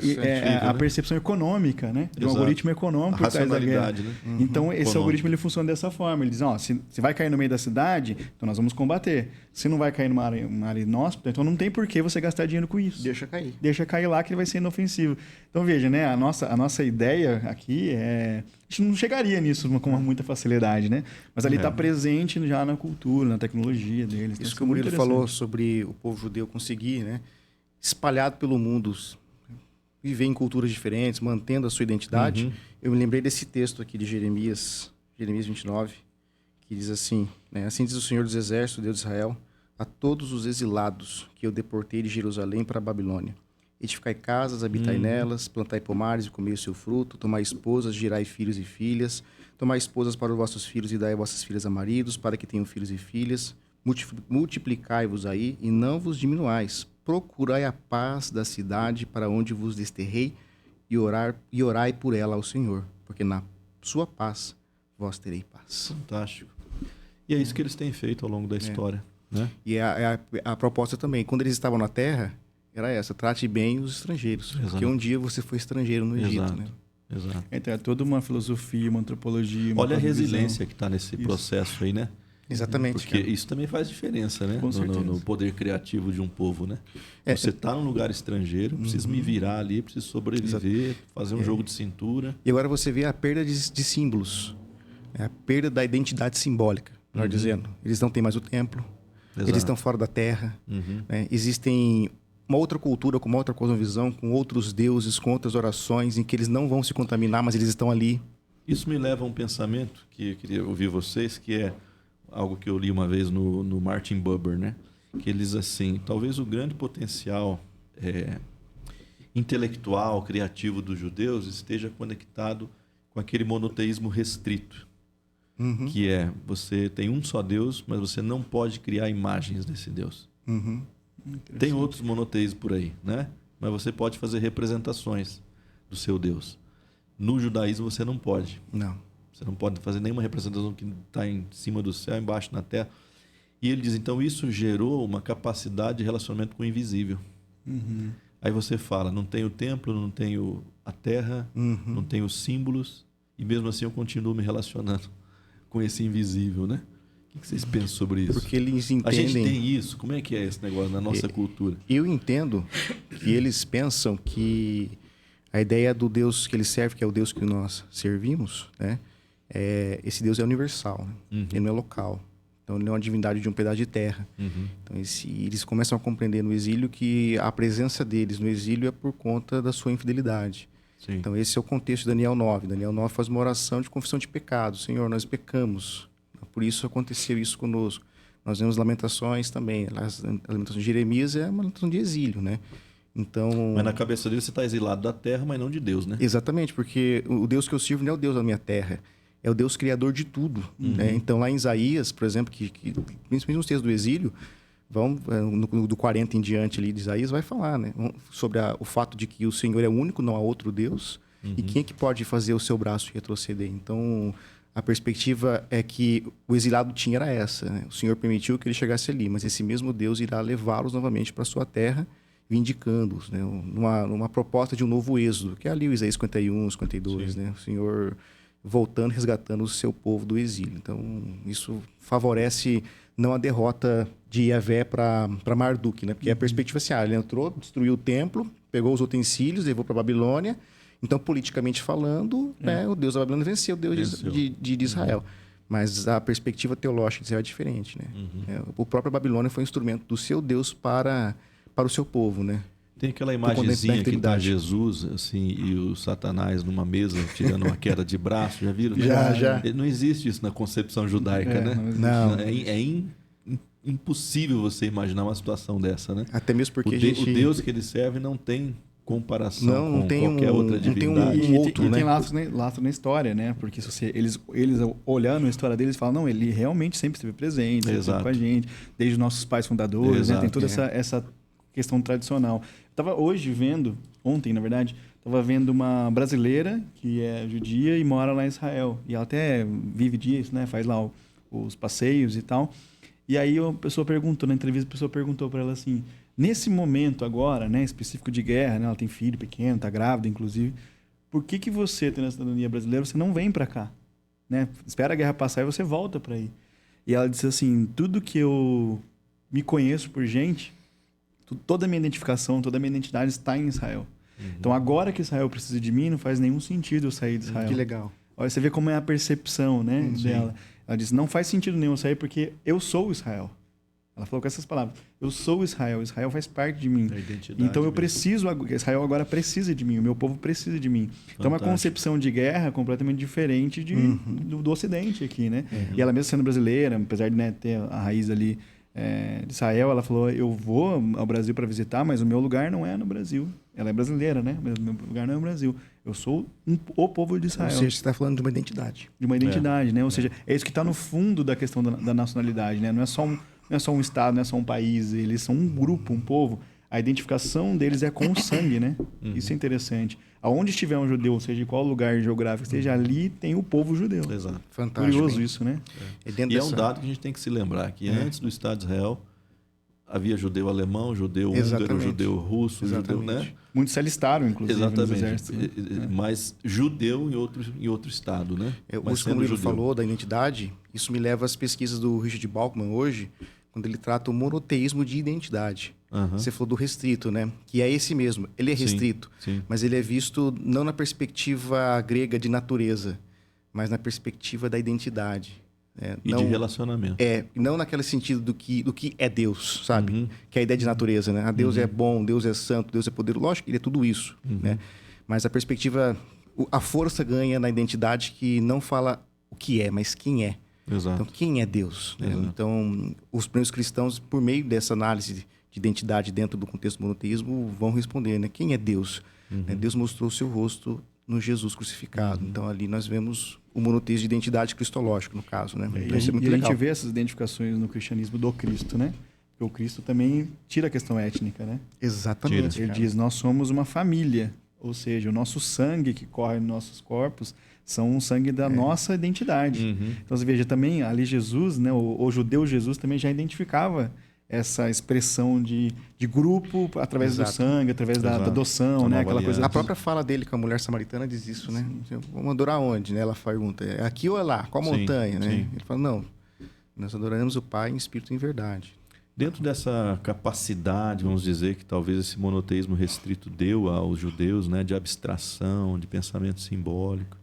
a percepção econômica, né? De um algoritmo econômico por trás da guerra. Né? Então, esse algoritmo ele funciona dessa forma. Ele diz, se vai cair no meio da cidade, então nós vamos combater. Se não vai cair numa área inóspita, então não tem por que você gastar dinheiro com isso. Deixa cair. Deixa cair lá que ele vai ser inofensivo. Então, veja, né? A nossa ideia aqui é... A gente não chegaria nisso com muita facilidade, né? Mas ali está presente já na cultura, na tecnologia deles. Isso que o Murilo falou sobre o povo judeu conseguir, né? Espalhado pelo mundo, viver em culturas diferentes, mantendo a sua identidade. Eu me lembrei desse texto aqui de Jeremias 29, que diz assim, né? Assim diz o Senhor dos Exércitos, Deus de Israel, a todos os exilados que eu deportei de Jerusalém para a Babilônia. Edificai casas, habitai nelas, plantai pomares e comei o seu fruto, tomai esposas, gerai filhos e filhas, tomai esposas para os vossos filhos e dai a vossas filhas a maridos, para que tenham filhos e filhas. Multiplicai-vos aí e não vos diminuais. Procurai a paz da cidade para onde vos desterrei e orai por ela ao Senhor, porque na sua paz vós terei paz. Fantástico. E é isso que eles têm feito ao longo da história. Né? E a proposta também, quando eles estavam na terra, era essa, trate bem os estrangeiros. Exato. Porque um dia você foi estrangeiro no Egito. Né? Exato. Então é toda uma filosofia, uma antropologia. Olha a resiliência que está nesse processo aí, né? Exatamente. Porque isso também faz diferença, né? No poder criativo de um povo, né? Você está num lugar estrangeiro, precisa me virar ali, preciso sobreviver, fazer um jogo de cintura. E agora você vê a perda de símbolos, a perda da identidade simbólica, melhor dizendo. Eles não têm mais o templo, eles estão fora da terra, né? Existem uma outra cultura, com uma outra cosmovisão, com outros deuses, com outras orações, em que eles não vão se contaminar, mas eles estão ali. Isso me leva a um pensamento que eu queria ouvir vocês, que é algo que eu li uma vez no Martin Buber, né? Que ele diz assim, talvez o grande potencial intelectual, criativo dos judeus esteja conectado com aquele monoteísmo restrito, que é, você tem um só Deus, mas você não pode criar imagens desse Deus. Tem outros monoteísmos por aí, né? Mas você pode fazer representações do seu Deus. No judaísmo você não pode. Não. Você não pode fazer nenhuma representação que está em cima do céu, embaixo na terra. E ele diz, então isso gerou uma capacidade de relacionamento com o invisível. Aí você fala, não tenho o templo, não tenho a terra, não tenho os símbolos, e mesmo assim eu continuo me relacionando com esse invisível, né? O que vocês pensam sobre isso? Porque eles entendem... A gente tem isso. Como é que é esse negócio na nossa cultura? Eu entendo que eles pensam que a ideia do Deus que eles servem, que é o Deus que nós servimos, né? Esse Deus é universal, né? Ele não é local. Então, ele não é uma divindade de um pedaço de terra. Então, eles começam a compreender no exílio que a presença deles no exílio é por conta da sua infidelidade. Sim. Então, esse é o contexto de Daniel 9. Daniel 9 faz uma oração de confissão de pecado. Senhor, nós pecamos. Por isso aconteceu isso conosco. Nós vemos lamentações também. A lamentação de Jeremias é uma lamentação de exílio, né? Então... Mas na cabeça dele você está exilado da terra, mas não de Deus, né? Exatamente, porque o Deus que eu sirvo não é o Deus da minha terra. É o Deus criador de tudo. Né? Então, lá em Isaías, por exemplo, que principalmente nos textos do exílio, do 40 em diante ali de Isaías, vai falar, né? Sobre o fato de que o Senhor é único, não há outro Deus. E quem é que pode fazer o seu braço retroceder? Então, a perspectiva é que o exilado tinha era essa, né? O Senhor permitiu que ele chegasse ali, mas esse mesmo Deus irá levá-los novamente para a sua terra, vindicando-os, né? Numa proposta de um novo êxodo, que é ali o Isaías 51, 52, né? O Senhor voltando, resgatando o seu povo do exílio. Então, isso favorece não a derrota de Yahvé para Marduk, né? Porque a perspectiva é assim, ele entrou, destruiu o templo, pegou os utensílios, levou para a Babilônia. Então, politicamente falando, né, o Deus da Babilônia venceu o Deus de Israel. Mas a perspectiva teológica de Israel é diferente, né? O próprio Babilônia foi um instrumento do seu Deus para o seu povo, né? Tem aquela imagenzinha que está Jesus assim, e o Satanás numa mesa tirando uma queda de braço, já viram? Já. Não existe isso na concepção judaica, né? Não. É impossível você imaginar uma situação dessa, né? Até mesmo porque o Deus que ele serve não tem comparação com qualquer outra divindade. Não tem outro, né? Tem lastro na história, né? Porque se eles olhando a história deles, falam, não, ele realmente sempre esteve presente, sempre com a gente, desde os nossos pais fundadores, né? Tem toda essa questão tradicional. Estava ontem, na verdade, estava vendo uma brasileira que é judia e mora lá em Israel. E ela até vive disso, né? Faz lá os passeios e tal. E aí a pessoa perguntou, na entrevista, a pessoa perguntou para ela assim, nesse momento agora, né, específico de guerra, né, ela tem filho pequeno, está grávida, inclusive, por que você, tendo a cidadania brasileira, você não vem para cá? Né? Espera a guerra passar e você volta para aí. E ela disse assim, tudo que eu me conheço por gente, toda a minha identificação, toda a minha identidade está em Israel. Então agora que Israel precisa de mim, não faz nenhum sentido eu sair de Israel. Que legal. Olha, você vê como é a percepção, né, dela. Ela disse, não faz sentido nenhum sair porque eu sou Israel. Ela falou com essas palavras. Eu sou Israel. Israel faz parte de mim. Então eu preciso... Israel agora precisa de mim. O meu povo precisa de mim. Fantástico. Então é uma concepção de guerra completamente diferente do Ocidente aqui, né? E ela mesmo sendo brasileira, apesar de, né, ter a raiz ali de Israel, ela falou, eu vou ao Brasil para visitar, mas o meu lugar não é no Brasil. Ela é brasileira, né? Mas o meu lugar não é no Brasil. Eu sou o povo de Israel. Ou seja, você está falando de uma identidade. De uma identidade, né? Ou seja, é isso que está no fundo da questão da nacionalidade, né? Não é só um estado, não é só um país. Eles são um grupo, um povo. A identificação deles é com o sangue, né? Isso é interessante. Aonde estiver um judeu, seja em qual lugar geográfico esteja, ali tem o povo judeu. Exato. Fantástico. Curioso isso, né? E é um dado que a gente tem que se lembrar, que antes do Estado de Israel, havia judeu alemão, judeu húngaro, judeu russo, judeu, né? Muitos se alistaram, inclusive, nos exércitos. Mas judeu em outro estado, né? Mas como ele falou da identidade, isso me leva às pesquisas do Richard Bauckham hoje, quando ele trata o monoteísmo de identidade. Você falou do restrito, né? Que é esse mesmo. Ele é restrito, mas ele é visto não na perspectiva grega de natureza, mas na perspectiva da identidade. Não, de relacionamento. Não naquele sentido do que é Deus, sabe? Que é a ideia de natureza, né? Deus é bom, Deus é santo, Deus é poderoso. Lógico que ele é tudo isso, né? Mas a perspectiva, a força ganha na identidade que não fala o que é, mas quem é. Exato. Então, quem é Deus? Né? Então, os primeiros cristãos, por meio dessa análise de identidade dentro do contexto do monoteísmo, vão responder, né? Quem é Deus? Deus mostrou o seu rosto no Jesus crucificado. Então, ali nós vemos o monoteísmo de identidade cristológico, no caso, né? Então, isso é muito legal. A gente vê essas identificações no cristianismo do Cristo, né? Porque o Cristo também tira a questão étnica, né? Exatamente. Ele diz, nós somos uma família. Ou seja, o nosso sangue que corre nos nossos corpos são o sangue da nossa identidade. Então, você veja também, ali Jesus, né? O judeu Jesus também já identificava essa expressão de grupo através do sangue, através da adoção, né? Aquela coisa. A própria fala dele com a mulher samaritana diz isso, né? Vamos adorar onde? Né? Ela pergunta, é aqui ou é lá? Qual montanha? Né? Ele fala, não, nós adoramos o Pai em espírito e em verdade. Dentro dessa capacidade, vamos dizer, que talvez esse monoteísmo restrito deu aos judeus, né? De abstração, de pensamento simbólico.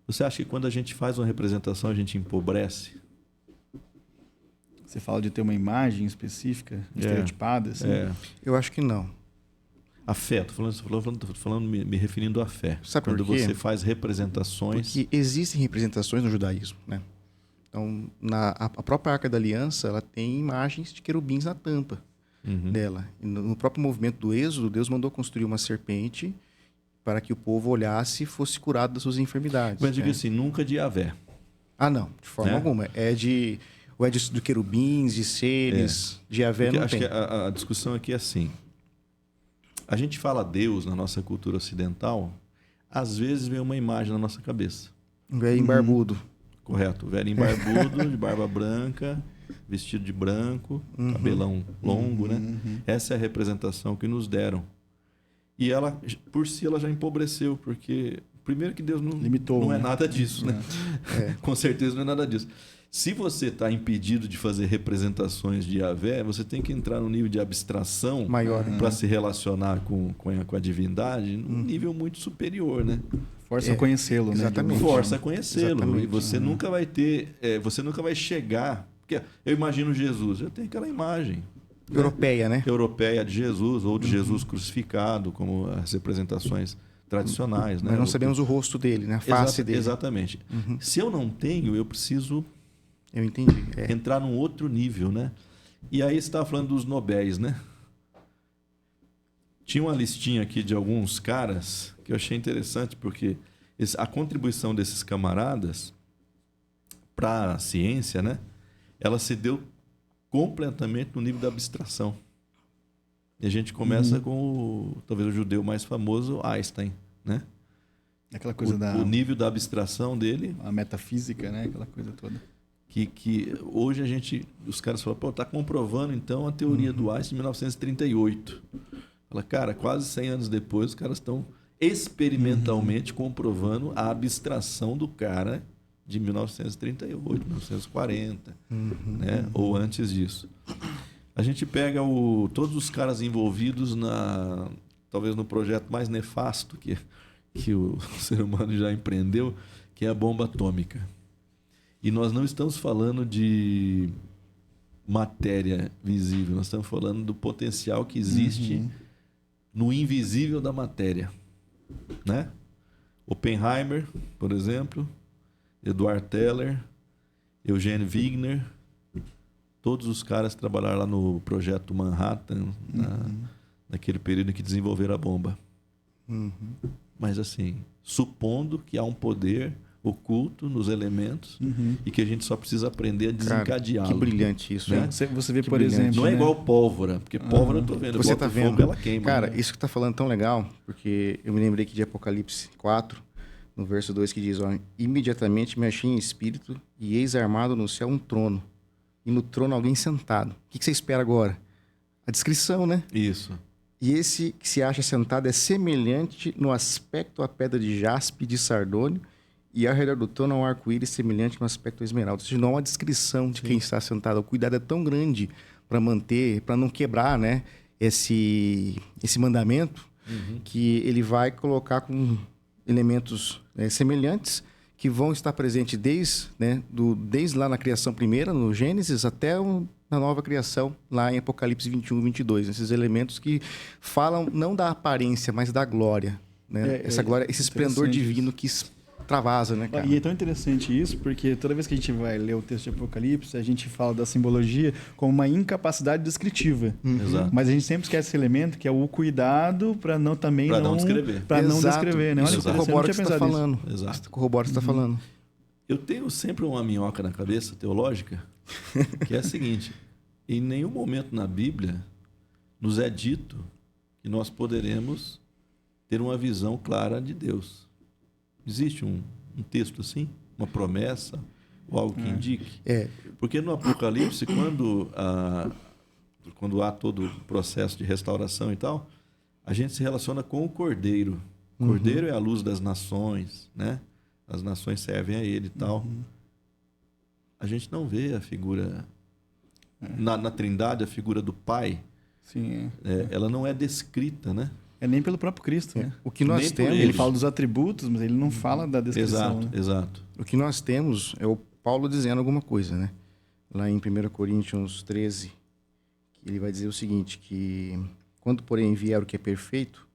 Você acha que quando a gente faz uma representação, a gente empobrece? Você fala de ter uma imagem específica, estereotipada, assim? Eu acho que não. A fé, estou falando me referindo à fé. Sabe quando por quê? Você faz representações... Porque existem representações no judaísmo, né? Então, a própria Arca da Aliança, ela tem imagens de querubins na tampa dela. E no próprio movimento do Êxodo, Deus mandou construir uma serpente para que o povo olhasse e fosse curado das suas enfermidades. Mas diga assim, nunca de Yahvé. Ah, não, de forma alguma. É de... Ou é de querubins, de seres, de Yahvé? Não acho tem. que a discussão aqui é assim. A gente fala Deus na nossa cultura ocidental, às vezes vem uma imagem na nossa cabeça. Um velho barbudo. Correto. Velhinho barbudo, de barba branca, vestido de branco, cabelão longo, né? Essa é a representação que nos deram. E ela, por si, ela já empobreceu, porque primeiro que Deus não é nada disso, né? Com certeza não é nada disso. Se você está impedido de fazer representações de Yahvé, você tem que entrar num nível de abstração Maior. para se relacionar com a divindade num nível muito superior, né? Força a conhecê-lo, né? Exatamente. Força a conhecê-lo. Exatamente. E você nunca vai ter... você nunca vai chegar... Porque eu imagino Jesus, eu tenho aquela imagem... Europeia, né? Europeia de Jesus, ou de Jesus crucificado, como as representações tradicionais. Mas né? não sabemos o rosto dele, né? A face dele. Exatamente. Se eu não tenho, eu preciso Eu entendi. entrar num outro nível, né? E aí você estava falando dos Nobéis, né? Tinha uma listinha aqui de alguns caras que eu achei interessante, porque a contribuição desses camaradas para a ciência, né? Ela se deu completamente no nível da abstração. E a gente começa com talvez o judeu mais famoso, Einstein, né? Aquela coisa o nível da abstração dele, a metafísica, né? Aquela coisa toda. Que hoje os caras falam, pô, tá comprovando então a teoria do Einstein de 1938. Fala, cara, quase 100 anos depois os caras estão experimentalmente comprovando a abstração do cara de 1938, 1940, né? Ou antes disso. A gente pega todos os caras envolvidos talvez no projeto mais nefasto que o ser humano já empreendeu, que é a bomba atômica. E nós não estamos falando de matéria visível, nós estamos falando do potencial que existe no invisível da matéria, né? Oppenheimer, por exemplo, Edward Teller, Eugene Wigner, todos os caras trabalharam lá no projeto Manhattan, naquele período em que desenvolveram a bomba. Mas assim, supondo que há um poder oculto nos elementos e que a gente só precisa aprender a desencadeá-lo. Que brilhante isso, né? Você vê, por exemplo... Não é igual pólvora, porque pólvora eu tô vendo. Você tá vendo? Fogo, ela queima. Cara, né? isso que tá falando é tão legal, porque eu me lembrei aqui de Apocalipse 4, no verso 2, que diz, ó, imediatamente me achei em espírito e eis armado no céu um trono, e no trono alguém sentado. O que você espera agora? A descrição, né? Isso. E esse que se acha sentado é semelhante no aspecto à pedra de jaspe de sardônio, e ao redor do trono há um arco-íris semelhante no aspecto à esmeralda. Ou seja, não há uma descrição de quem está sentado. O cuidado é tão grande para manter, para não quebrar, né, esse mandamento, que ele vai colocar com elementos semelhantes que vão estar presentes desde lá na criação primeira, no Gênesis, até na nova criação, lá em Apocalipse 21 e 22. Esses elementos que falam não da aparência, mas da glória. Né? Essa glória, esse esplendor divino que extravasa, né, cara? E é tão interessante isso, porque toda vez que a gente vai ler o texto de Apocalipse, a gente fala da simbologia como uma incapacidade descritiva. Exato. Mas a gente sempre esquece esse elemento, que é o cuidado para não descrever. Para não descrever, né? Olha, isso corrobora o que você está falando. Exato. Corrobora o que você está falando. Eu tenho sempre uma minhoca na cabeça teológica, que é a seguinte: em nenhum momento na Bíblia nos é dito que nós poderemos ter uma visão clara de Deus. Existe um texto assim? Uma promessa? Ou algo que indique? Porque no Apocalipse, quando há todo o processo de restauração e tal, a gente se relaciona com o Cordeiro. O Cordeiro é a luz das nações, né? As nações servem a ele e tal. A gente não vê a figura... Na Trindade, a figura do Pai, Sim, ela não é descrita, né? É nem pelo próprio Cristo, né? O que nós temos... Ele fala dos atributos, mas ele não fala da descrição. Exato, né? exato. O que nós temos é o Paulo dizendo alguma coisa, né? Lá em 1 Coríntios 13, ele vai dizer o seguinte, que quando, porém, vier o que é perfeito,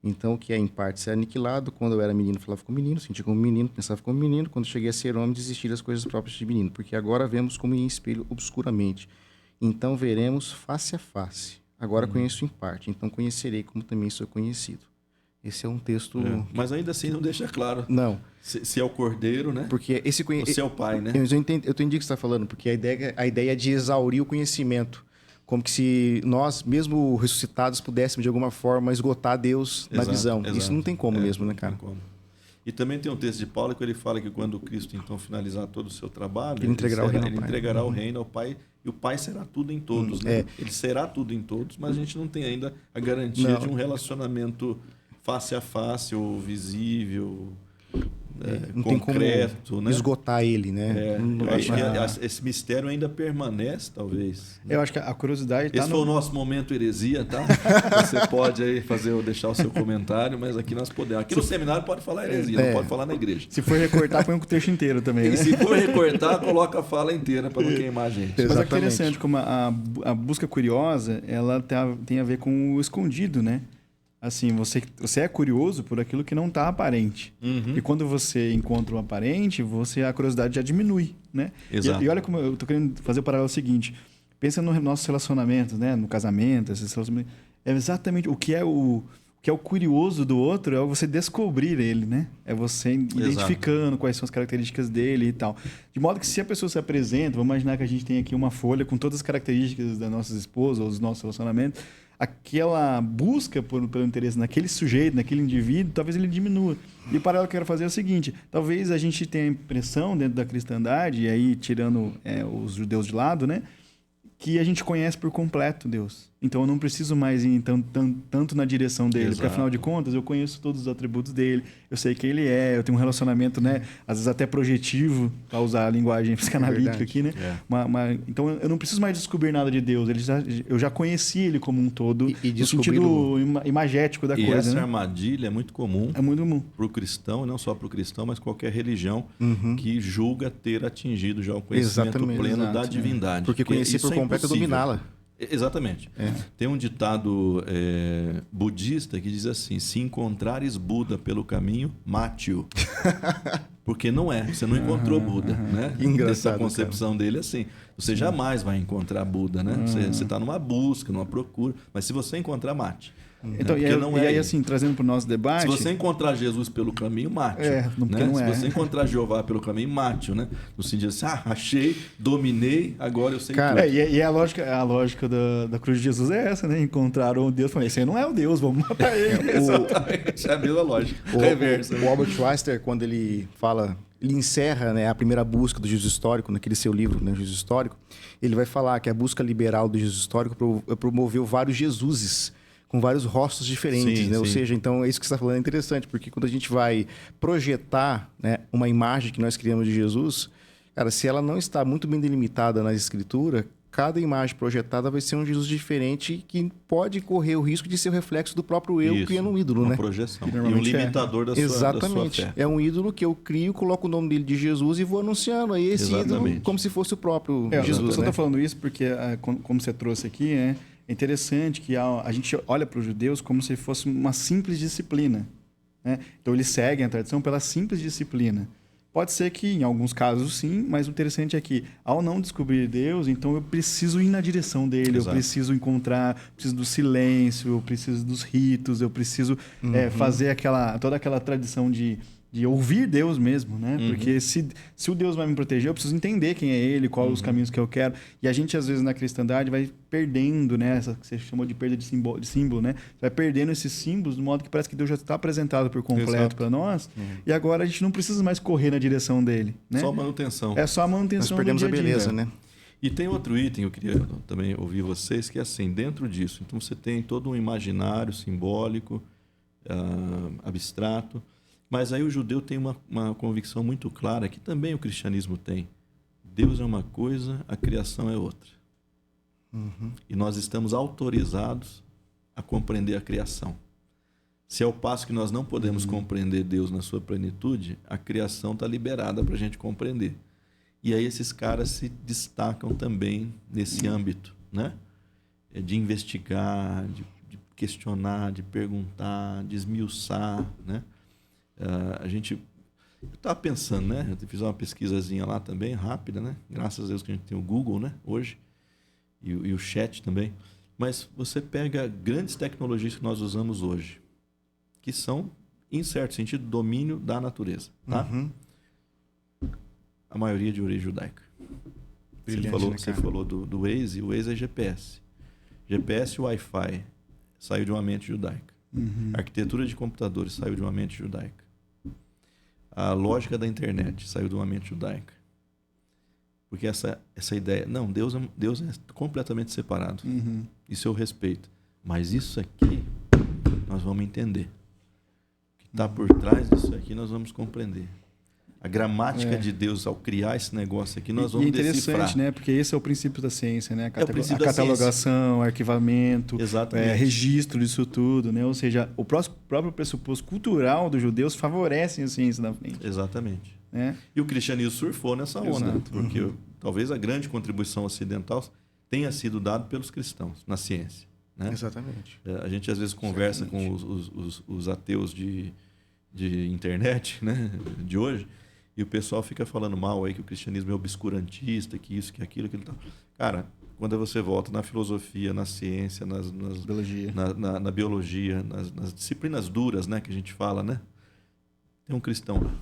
então o que é em parte será aniquilado. Quando eu era menino, falava como menino, sentia como menino, pensava como menino. Quando cheguei a ser homem, desisti das coisas próprias de menino. Porque agora vemos como em espelho obscuramente. Então veremos face a face. Agora conheço em parte, então conhecerei como também sou conhecido. Esse é um texto... Mas ainda assim não deixa claro Não. Se é o cordeiro, né? Porque esse ou se é o pai, né? Eu entendi o que você está falando, porque a ideia é de exaurir o conhecimento. Como que se nós, mesmo ressuscitados, pudéssemos de alguma forma esgotar Deus na visão. Exato. Isso não tem como mesmo, né, cara? Não tem como. E também tem um texto de Paulo que ele fala que quando Cristo então finalizar todo o seu trabalho, ele entregará o reino ao Pai, e o Pai será tudo em todos, né? Ele será tudo em todos, mas a gente não tem ainda a garantia de um relacionamento face a face ou visível, não concreto, tem como né? esgotar ele, né? Eu acho que esse mistério ainda permanece, talvez. Eu acho que a curiosidade está Esse foi o nosso momento heresia, tá? Você pode aí deixar o seu comentário, mas aqui nós podemos. Aqui no seminário pode falar heresia, não pode falar na igreja. Se for recortar, põe um trecho inteiro também, né? E se for recortar, coloca a fala inteira para não queimar a gente. Mas é interessante como a busca curiosa, ela tem a ver com o escondido, né? Assim, você é curioso por aquilo que não está aparente. E quando você encontra o aparente, a curiosidade já diminui, né? Exato. E olha como eu estou querendo fazer o paralelo seguinte. Pensa nos nossos relacionamentos, né? No casamento, esses relacionamentos. É exatamente o que é o curioso do outro, é você descobrir ele, né? É você identificando quais são as características dele e tal. De modo que se a pessoa se apresenta, vamos imaginar que a gente tem aqui uma folha com todas as características das nossas esposas ou dos nossos relacionamentos, aquela busca pelo interesse naquele sujeito, naquele indivíduo, talvez ele diminua. E o paralelo que eu quero fazer é o seguinte, talvez a gente tenha a impressão dentro da cristandade, e aí tirando os judeus de lado, né? Que a gente conhece por completo Deus. Então eu não preciso mais ir tanto na direção dele, porque afinal de contas eu conheço todos os atributos dele, eu sei quem ele é, eu tenho um relacionamento, né, às vezes até projetivo, para usar a linguagem psicanalítica aqui, né? Então eu não preciso mais descobrir nada de Deus, eu já conheci ele como um todo, no sentido imagético da coisa. E essa né? armadilha é muito comum para o cristão, e não só para o cristão, mas qualquer religião que julga ter atingido já o conhecimento pleno da divindade. Porque conhecer por completo é dominá-la. Exatamente. Tem um ditado budista que diz assim: se encontrares Buda pelo caminho, mate-o. Porque você não encontrou Buda, né? Engraçado, essa concepção dele é assim. Você jamais vai encontrar Buda, né? Você está numa busca, numa procura, mas se você encontrar, mate. Então, e aí, assim, trazendo para o nosso debate... Se você encontrar Jesus pelo caminho, mate-o. Se você encontrar Jeová pelo caminho, mate-o, né? No sentido assim, achei, dominei, agora eu sei tudo. E a lógica da cruz de Jesus é essa, né? Encontraram o Deus, falei, esse aí não é o Deus, vamos matar ele. Exatamente, é a mesma lógica. O Albert Schweitzer, quando ele fala... Ele encerra, né, a primeira busca do Jesus histórico, naquele seu livro, né, Jesus histórico. Ele vai falar que a busca liberal do Jesus histórico promoveu vários Jesuses, com vários rostos diferentes, né? Ou seja, então, isso que você está falando é interessante, porque quando a gente vai projetar, né, uma imagem que nós criamos de Jesus, cara, se ela não está muito bem delimitada na Escritura, cada imagem projetada vai ser um Jesus diferente que pode correr o risco de ser o reflexo do próprio eu criando um ídolo, né? Uma projeção. E um limitador da sua fé. É um ídolo que eu crio, coloco o nome dele de Jesus e vou anunciando aí esse ídolo como se fosse o próprio Jesus. Eu só estou falando isso porque, como você trouxe aqui, é interessante que a gente olha para os judeus como se fosse uma simples disciplina, né? Então eles seguem a tradição pela simples disciplina. Pode ser que em alguns casos sim, mas o interessante é que ao não descobrir Deus, então eu preciso ir na direção dele, eu preciso preciso do silêncio, eu preciso dos ritos, eu preciso fazer toda aquela tradição de ouvir Deus mesmo, né? Porque se o Deus vai me proteger, eu preciso entender quem é Ele, quais os caminhos que eu quero. E a gente, às vezes, na cristandade, vai perdendo, né? Essa que você chamou de perda de símbolo, né? Vai perdendo esses símbolos, de modo que parece que Deus já está apresentado por completo para nós. E agora a gente não precisa mais correr na direção dele, né? Só manutenção. É só a manutenção do dia a dia. Nós perdemos a beleza, né? E tem outro item, eu queria também ouvir vocês, que é assim, dentro disso, então você tem todo um imaginário simbólico, abstrato, mas aí o judeu tem uma convicção muito clara, que também o cristianismo tem. Deus é uma coisa, a criação é outra. E nós estamos autorizados a compreender a criação. Se ao passo que nós não podemos compreender Deus na sua plenitude, a criação está liberada para a gente compreender. E aí esses caras se destacam também nesse âmbito, né? De investigar, de questionar, de perguntar, de esmiuçar, né? Eu estava pensando, né? Eu fiz uma pesquisazinha lá também, rápida, né? Graças a Deus que a gente tem o Google, né? Hoje, e o chat também. Mas você pega grandes tecnologias que nós usamos hoje. que são, em certo sentido, domínio da natureza. Tá? A maioria de origem judaica. Você falou do Waze, o Waze é GPS. GPS e Wi-Fi saiu de uma mente judaica. A arquitetura de computadores saiu de uma mente judaica. A lógica da internet saiu de uma mente judaica. Porque essa ideia... Não, Deus é completamente separado. Isso eu respeito. Mas isso aqui, nós vamos entender. O que está por trás disso aqui, nós vamos compreender. A gramática de Deus, ao criar esse negócio aqui, nós vamos decifrar. É interessante, né? Porque esse é o princípio da ciência, né? É o princípio da catalogação, arquivamento, registro disso tudo, né? Ou seja, o próprio pressuposto cultural dos judeus favorecem a ciência da frente. Exatamente. Né? E o cristianismo surfou nessa onda, porque talvez a grande contribuição ocidental tenha sido dada pelos cristãos na ciência. Né? Exatamente. A gente às vezes conversa com os ateus de internet, né? De hoje, e o pessoal fica falando mal aí que o cristianismo é obscurantista, que isso, que aquilo, tal. Cara, quando você volta na filosofia, na ciência, biologia. Na biologia, nas disciplinas duras, né, que a gente fala, né? Tem um cristão lá.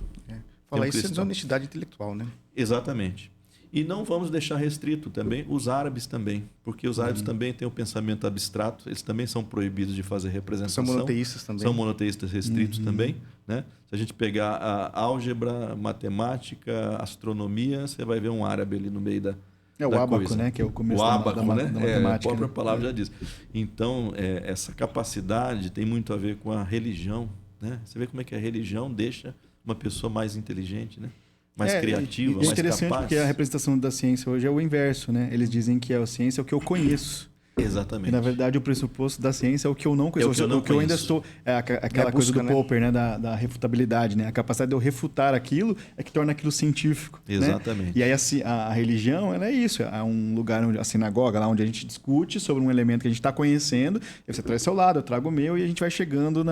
Falar isso é desonestidade intelectual, né? Exatamente. E não vamos deixar restrito também os árabes também, porque os árabes também têm o pensamento abstrato, eles também são proibidos de fazer representação. São monoteístas também. São monoteístas restritos também. Né? Se a gente pegar a álgebra, matemática, astronomia, você vai ver um árabe ali no meio da o ábaco, né? Que é o começo da matemática. A própria né? palavra já diz. Então, essa capacidade tem muito a ver com a religião. Né? Você vê como é que a religião deixa uma pessoa mais inteligente, né? Mais criativa, mais capaz. É interessante porque a representação da ciência hoje é o inverso, né? Eles dizem que a ciência é o que eu conheço. Exatamente. E, na verdade, o pressuposto da ciência é o que eu não conheço. O que eu ainda estou... aquela coisa do Popper, né? Da refutabilidade, né? A capacidade de eu refutar aquilo é que torna aquilo científico. Exatamente. Né? E aí a religião, ela é isso. É um lugar, a sinagoga, lá onde a gente discute sobre um elemento que a gente está conhecendo. E você traz seu lado, eu trago o meu, e a gente vai chegando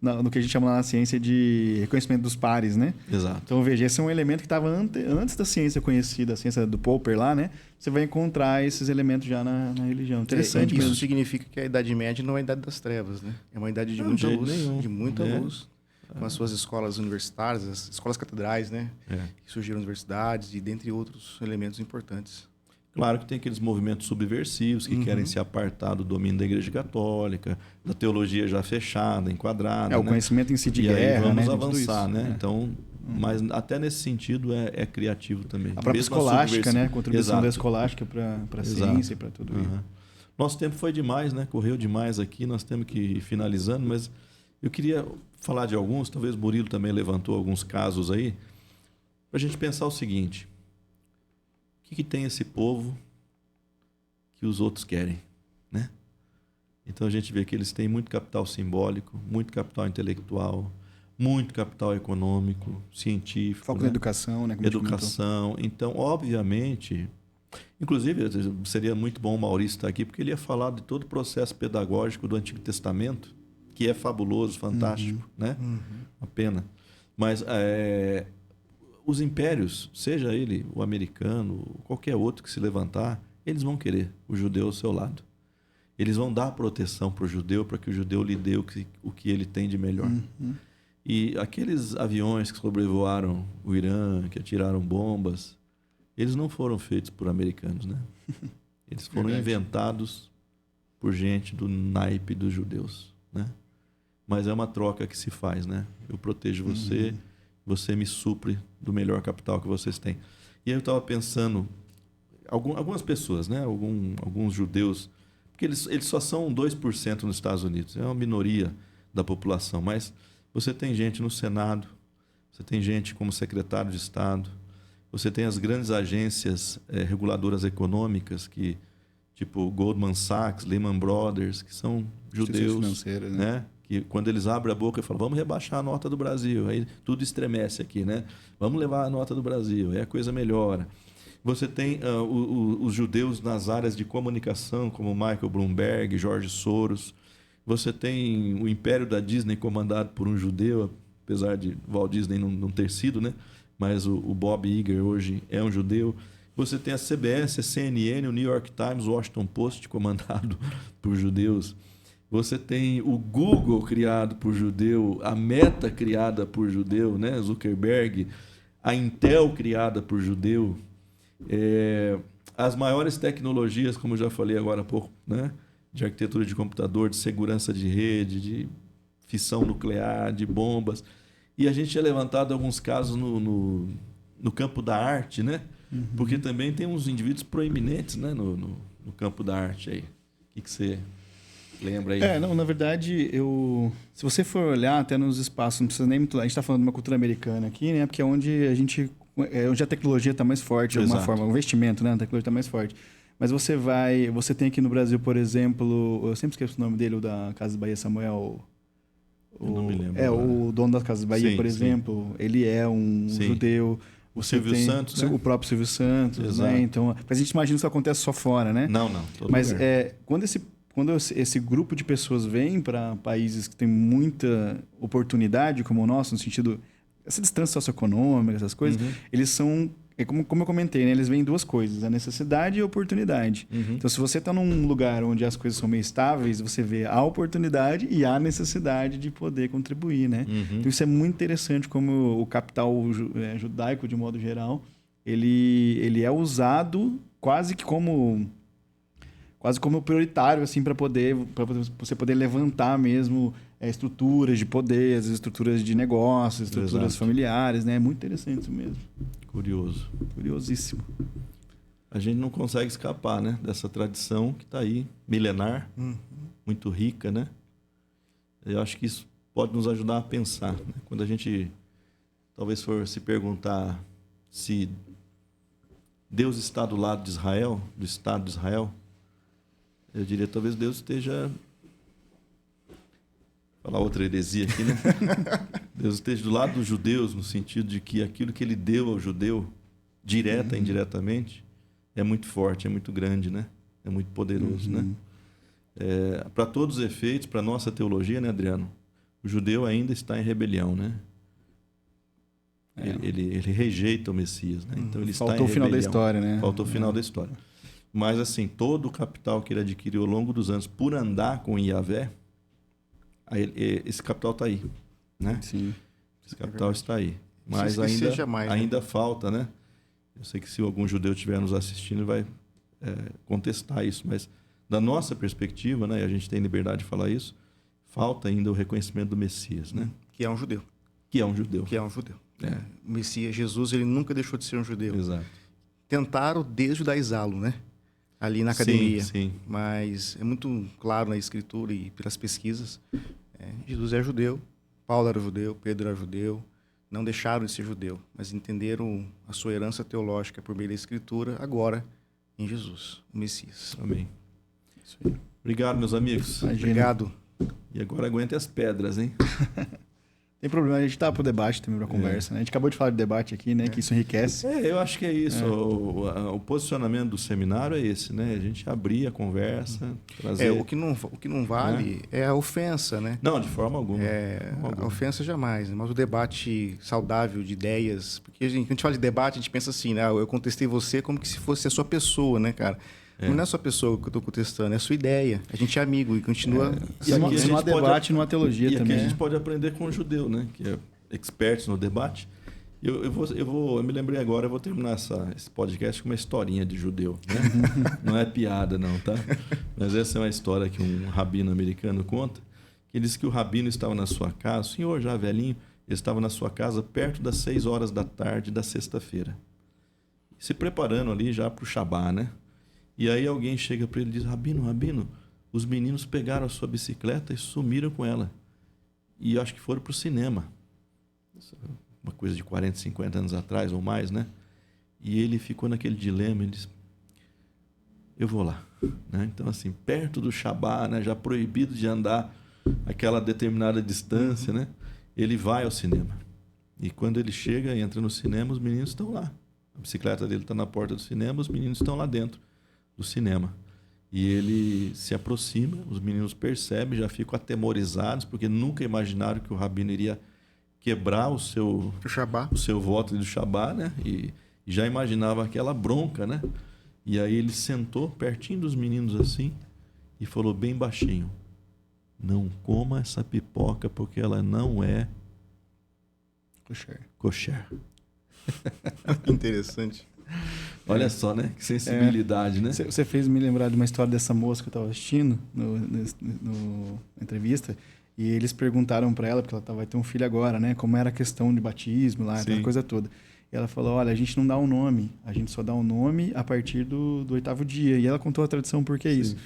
no que a gente chama lá na ciência de reconhecimento dos pares, né? Exato. Então, veja, esse é um elemento que estava antes da ciência conhecida, a ciência do Popper lá, né? Você vai encontrar esses elementos já na religião. Interessante mesmo. Isso significa que a Idade Média não é a Idade das Trevas, né? É uma idade de muita luz. De muita luz. Com as suas escolas universitárias, as escolas catedrais, né? Que surgiram universidades e dentre outros elementos importantes. Claro que tem aqueles movimentos subversivos que querem se apartar do domínio da Igreja Católica, da teologia já fechada, enquadrada. O conhecimento em si de guerra, aí vamos né? avançar, né? Então, mas até nesse sentido é criativo também. A própria escolástica, né? A contribuição da escolástica para a ciência e para tudo isso. Nosso tempo foi demais, né? Correu demais aqui, nós temos que ir finalizando, mas eu queria falar de alguns, talvez o Murilo também levantou alguns casos aí, para a gente pensar o seguinte: o que tem esse povo que os outros querem, né? Então a gente vê que eles têm muito capital simbólico, muito capital intelectual, muito capital econômico, científico. Foco na educação, né? Educação. Então, obviamente, inclusive, seria muito bom o Maurício estar aqui, porque ele ia falar de todo o processo pedagógico do Antigo Testamento, que é fabuloso, fantástico, né? Uma pena. Mas os impérios, seja ele o americano, qualquer outro que se levantar, eles vão querer o judeu ao seu lado. Eles vão dar proteção para o judeu, para que o judeu lhe dê o que ele tem de melhor. E aqueles aviões que sobrevoaram o Irã, que atiraram bombas, eles não foram feitos por americanos, né? Eles foram inventados por gente do naipe dos judeus, né? Mas é uma troca que se faz, né? Eu protejo você, você me supre do melhor capital que vocês têm. E aí eu estava pensando, algumas pessoas, né? Alguns judeus, porque eles só são 2% nos Estados Unidos, é uma minoria da população, mas você tem gente no Senado, você tem gente como secretário de Estado, você tem as grandes agências reguladoras econômicas, tipo Goldman Sachs, Lehman Brothers, que são judeus, né? Que quando eles abrem a boca e falam, vamos rebaixar a nota do Brasil, aí tudo estremece aqui, né? Vamos levar a nota do Brasil, aí a coisa melhora. Você tem os judeus nas áreas de comunicação, como Michael Bloomberg, George Soros. Você tem o império da Disney comandado por um judeu, apesar de Walt Disney não ter sido, né? Mas o Bob Iger hoje é um judeu. Você tem a CBS, a CNN, o New York Times, o Washington Post, comandado por judeus. Você tem o Google criado por judeu, a Meta criada por judeu, né? Zuckerberg, a Intel criada por judeu, as maiores tecnologias, como eu já falei agora há pouco, né? De arquitetura de computador, de segurança de rede, de fissão nuclear, de bombas. E a gente tinha levantado alguns casos no campo da arte, né? Porque também tem uns indivíduos proeminentes, né? No campo da arte aí. O que você lembra aí? Não, na verdade, se você for olhar até nos espaços, não precisa nem muito... A gente está falando de uma cultura americana aqui, né? Porque é onde onde a tecnologia está mais forte, de alguma forma. O investimento, né? A tecnologia está mais forte. Mas você tem aqui no Brasil, por exemplo... Eu sempre esqueço o nome dele, o da Casas Bahia, Samuel... Eu não me lembro. O dono das Casas Bahia, por exemplo, ele é um judeu. O Silvio Santos, né? O próprio Silvio Santos, né? Então, mas a gente imagina que isso acontece só fora, né? Não. Mas quando esse grupo de pessoas vem para países que têm muita oportunidade, como o nosso, no sentido... Essa distância socioeconômica, essas coisas, eles são... Como eu comentei, né? Eles veem duas coisas, a necessidade e a oportunidade. Então, se você está num lugar onde as coisas são meio estáveis, você vê a oportunidade e a necessidade de poder contribuir, né? Então, isso é muito interessante como o capital judaico, de modo geral, ele é usado quase como prioritário, assim, para você poder levantar mesmo estruturas de poder, as estruturas de negócios, estruturas familiares, né? É muito interessante isso mesmo. Curioso. Curiosíssimo. A gente não consegue escapar, né? Dessa tradição que está aí, milenar, muito rica, né? Eu acho que isso pode nos ajudar a pensar, né? Quando a gente talvez for se perguntar se Deus está do lado de Israel, do Estado de Israel, eu diria talvez Deus esteja... Vou falar outra heresia aqui, né? Deus esteja do lado dos judeus, no sentido de que aquilo que ele deu ao judeu, direta e indiretamente, é muito forte, é muito grande, né? É muito poderoso, né? Para todos os efeitos, para a nossa teologia, né, Adriano? O judeu ainda está em rebelião, né? Ele rejeita o Messias, né? Então ele está em rebelião. Faltou o final da história, né? Faltou o final da história. Mas, assim, todo o capital que ele adquiriu ao longo dos anos por andar com Yahvé, esse capital está aí, né? Sim. Esse capital está aí. Mas ainda falta, né? Eu sei que se algum judeu estiver nos assistindo, vai contestar isso. Mas, da nossa perspectiva, né? E a gente tem liberdade de falar isso, falta ainda o reconhecimento do Messias, né? Que é um judeu. O Messias, Jesus, ele nunca deixou de ser um judeu. Exato. Tentaram desjudaizá-lo, né? Ali na academia. Sim. Mas é muito claro na escritura e pelas pesquisas. Jesus é judeu, Paulo era judeu, Pedro era judeu. Não deixaram de ser judeu, mas entenderam a sua herança teológica por meio da escritura, agora em Jesus, o Messias. Amém. Isso aí. Obrigado, meus amigos. Obrigado. E agora aguente as pedras, hein? Tem problema, a gente tá pro debate também, pra conversa, né? A gente acabou de falar de debate aqui, né? Que isso enriquece. Eu acho que é isso. O posicionamento do seminário é esse, né? A gente abrir a conversa, trazer... O que não vale é a ofensa, né? Não, de forma alguma. A ofensa jamais, mas o debate saudável de ideias... Porque quando a gente fala de debate, a gente pensa assim, né? Eu contestei você como que se fosse a sua pessoa, né, cara? Não é a sua pessoa que eu estou contestando, é a sua ideia. A gente é amigo e continua... E aqui não há debate, não há teologia também. E aqui a gente pode aprender com o judeu, né? Que é expert no debate. Eu me lembrei agora, eu vou terminar esse podcast com uma historinha de judeu, né? Não é piada não, tá? Mas essa é uma história que um rabino americano conta, que ele disse que o rabino estava na sua casa, o senhor já velhinho, ele estava na sua casa perto das 6 horas da tarde da sexta-feira, se preparando ali já para o Shabá, né? E aí alguém chega para ele e diz, Rabino, os meninos pegaram a sua bicicleta e sumiram com ela. E acho que foram para o cinema. Uma coisa de 40, 50 anos atrás ou mais, né? E ele ficou naquele dilema, ele disse, eu vou lá. Né? Então, assim, perto do Shabá, né? Já proibido de andar aquela determinada distância, né? Ele vai ao cinema. E quando ele chega, entra no cinema, os meninos estão lá. A bicicleta dele está na porta do cinema, os meninos estão lá dentro do cinema. E ele se aproxima, os meninos percebem, já ficam atemorizados, porque nunca imaginaram que o rabino iria quebrar o seu voto do Shabá, né? E já imaginava aquela bronca, né? E aí ele sentou pertinho dos meninos assim e falou bem baixinho, não coma essa pipoca porque ela não é kosher. Interessante. Olha só, né? Que sensibilidade, né? Você fez me lembrar de uma história dessa moça que eu estava assistindo no entrevista. E eles perguntaram para ela, porque ela vai ter um filho agora, né? Como era a questão de batismo lá, aquela coisa toda. E ela falou, olha, a gente não dá um nome. A gente só dá um nome a partir do 8º dia. E ela contou a tradição por que isso.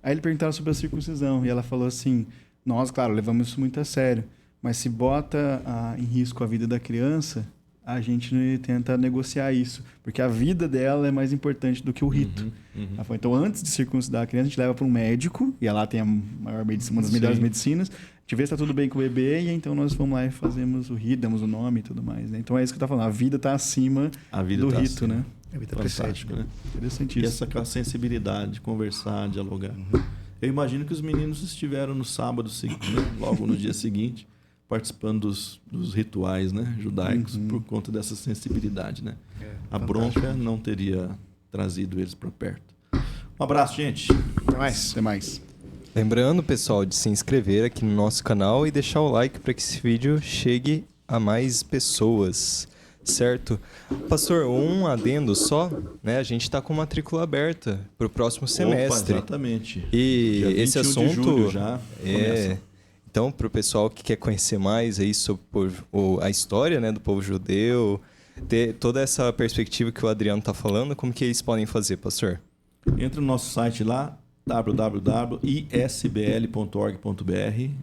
Aí ele perguntaram sobre a circuncisão. E ela falou assim, nós, claro, levamos isso muito a sério. Mas se bota em risco a vida da criança, a gente tenta negociar isso. Porque a vida dela é mais importante do que o rito. Ela falou, então, antes de circuncidar a criança, a gente leva para um médico. E lá tem a maior medicina, uma das melhores medicinas. A gente vê se está tudo bem com o bebê. E então nós vamos lá e fazemos o rito, damos o nome e tudo mais. Né? Então é isso que eu estou falando. A vida está acima do rito, né? A vida fantástico, né? Interessantíssimo. E essa sensibilidade de conversar, dialogar. Eu imagino que os meninos estiveram no sábado seguinte, né? Logo no dia seguinte, participando dos rituais, né? Judaicos, por conta dessa sensibilidade, né? A bronca não teria trazido eles para perto. Um abraço, gente. Até mais. Lembrando, pessoal, de se inscrever aqui no nosso canal e deixar o like para que esse vídeo chegue a mais pessoas, certo? Pastor, um adendo só, né? A gente está com matrícula aberta para o próximo semestre. Exatamente. E dia esse 21 de assunto julho já começa. Então, para o pessoal que quer conhecer mais aí sobre a história, né, do povo judeu, ter toda essa perspectiva que o Adriano está falando, como que eles podem fazer, pastor? Entra no nosso site lá, www.isbl.org.br.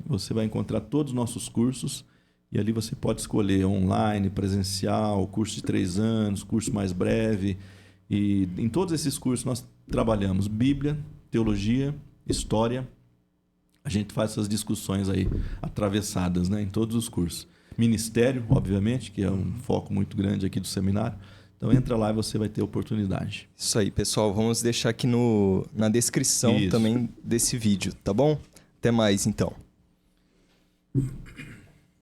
Você vai encontrar todos os nossos cursos e ali você pode escolher online, presencial, curso de 3 anos, curso mais breve. E em todos esses cursos nós trabalhamos Bíblia, teologia, história. A gente faz essas discussões aí atravessadas, né, em todos os cursos. Ministério, obviamente, que é um foco muito grande aqui do seminário. Então entra lá e você vai ter oportunidade. Isso aí, pessoal. Vamos deixar aqui na descrição também desse vídeo, tá bom? Até mais, então.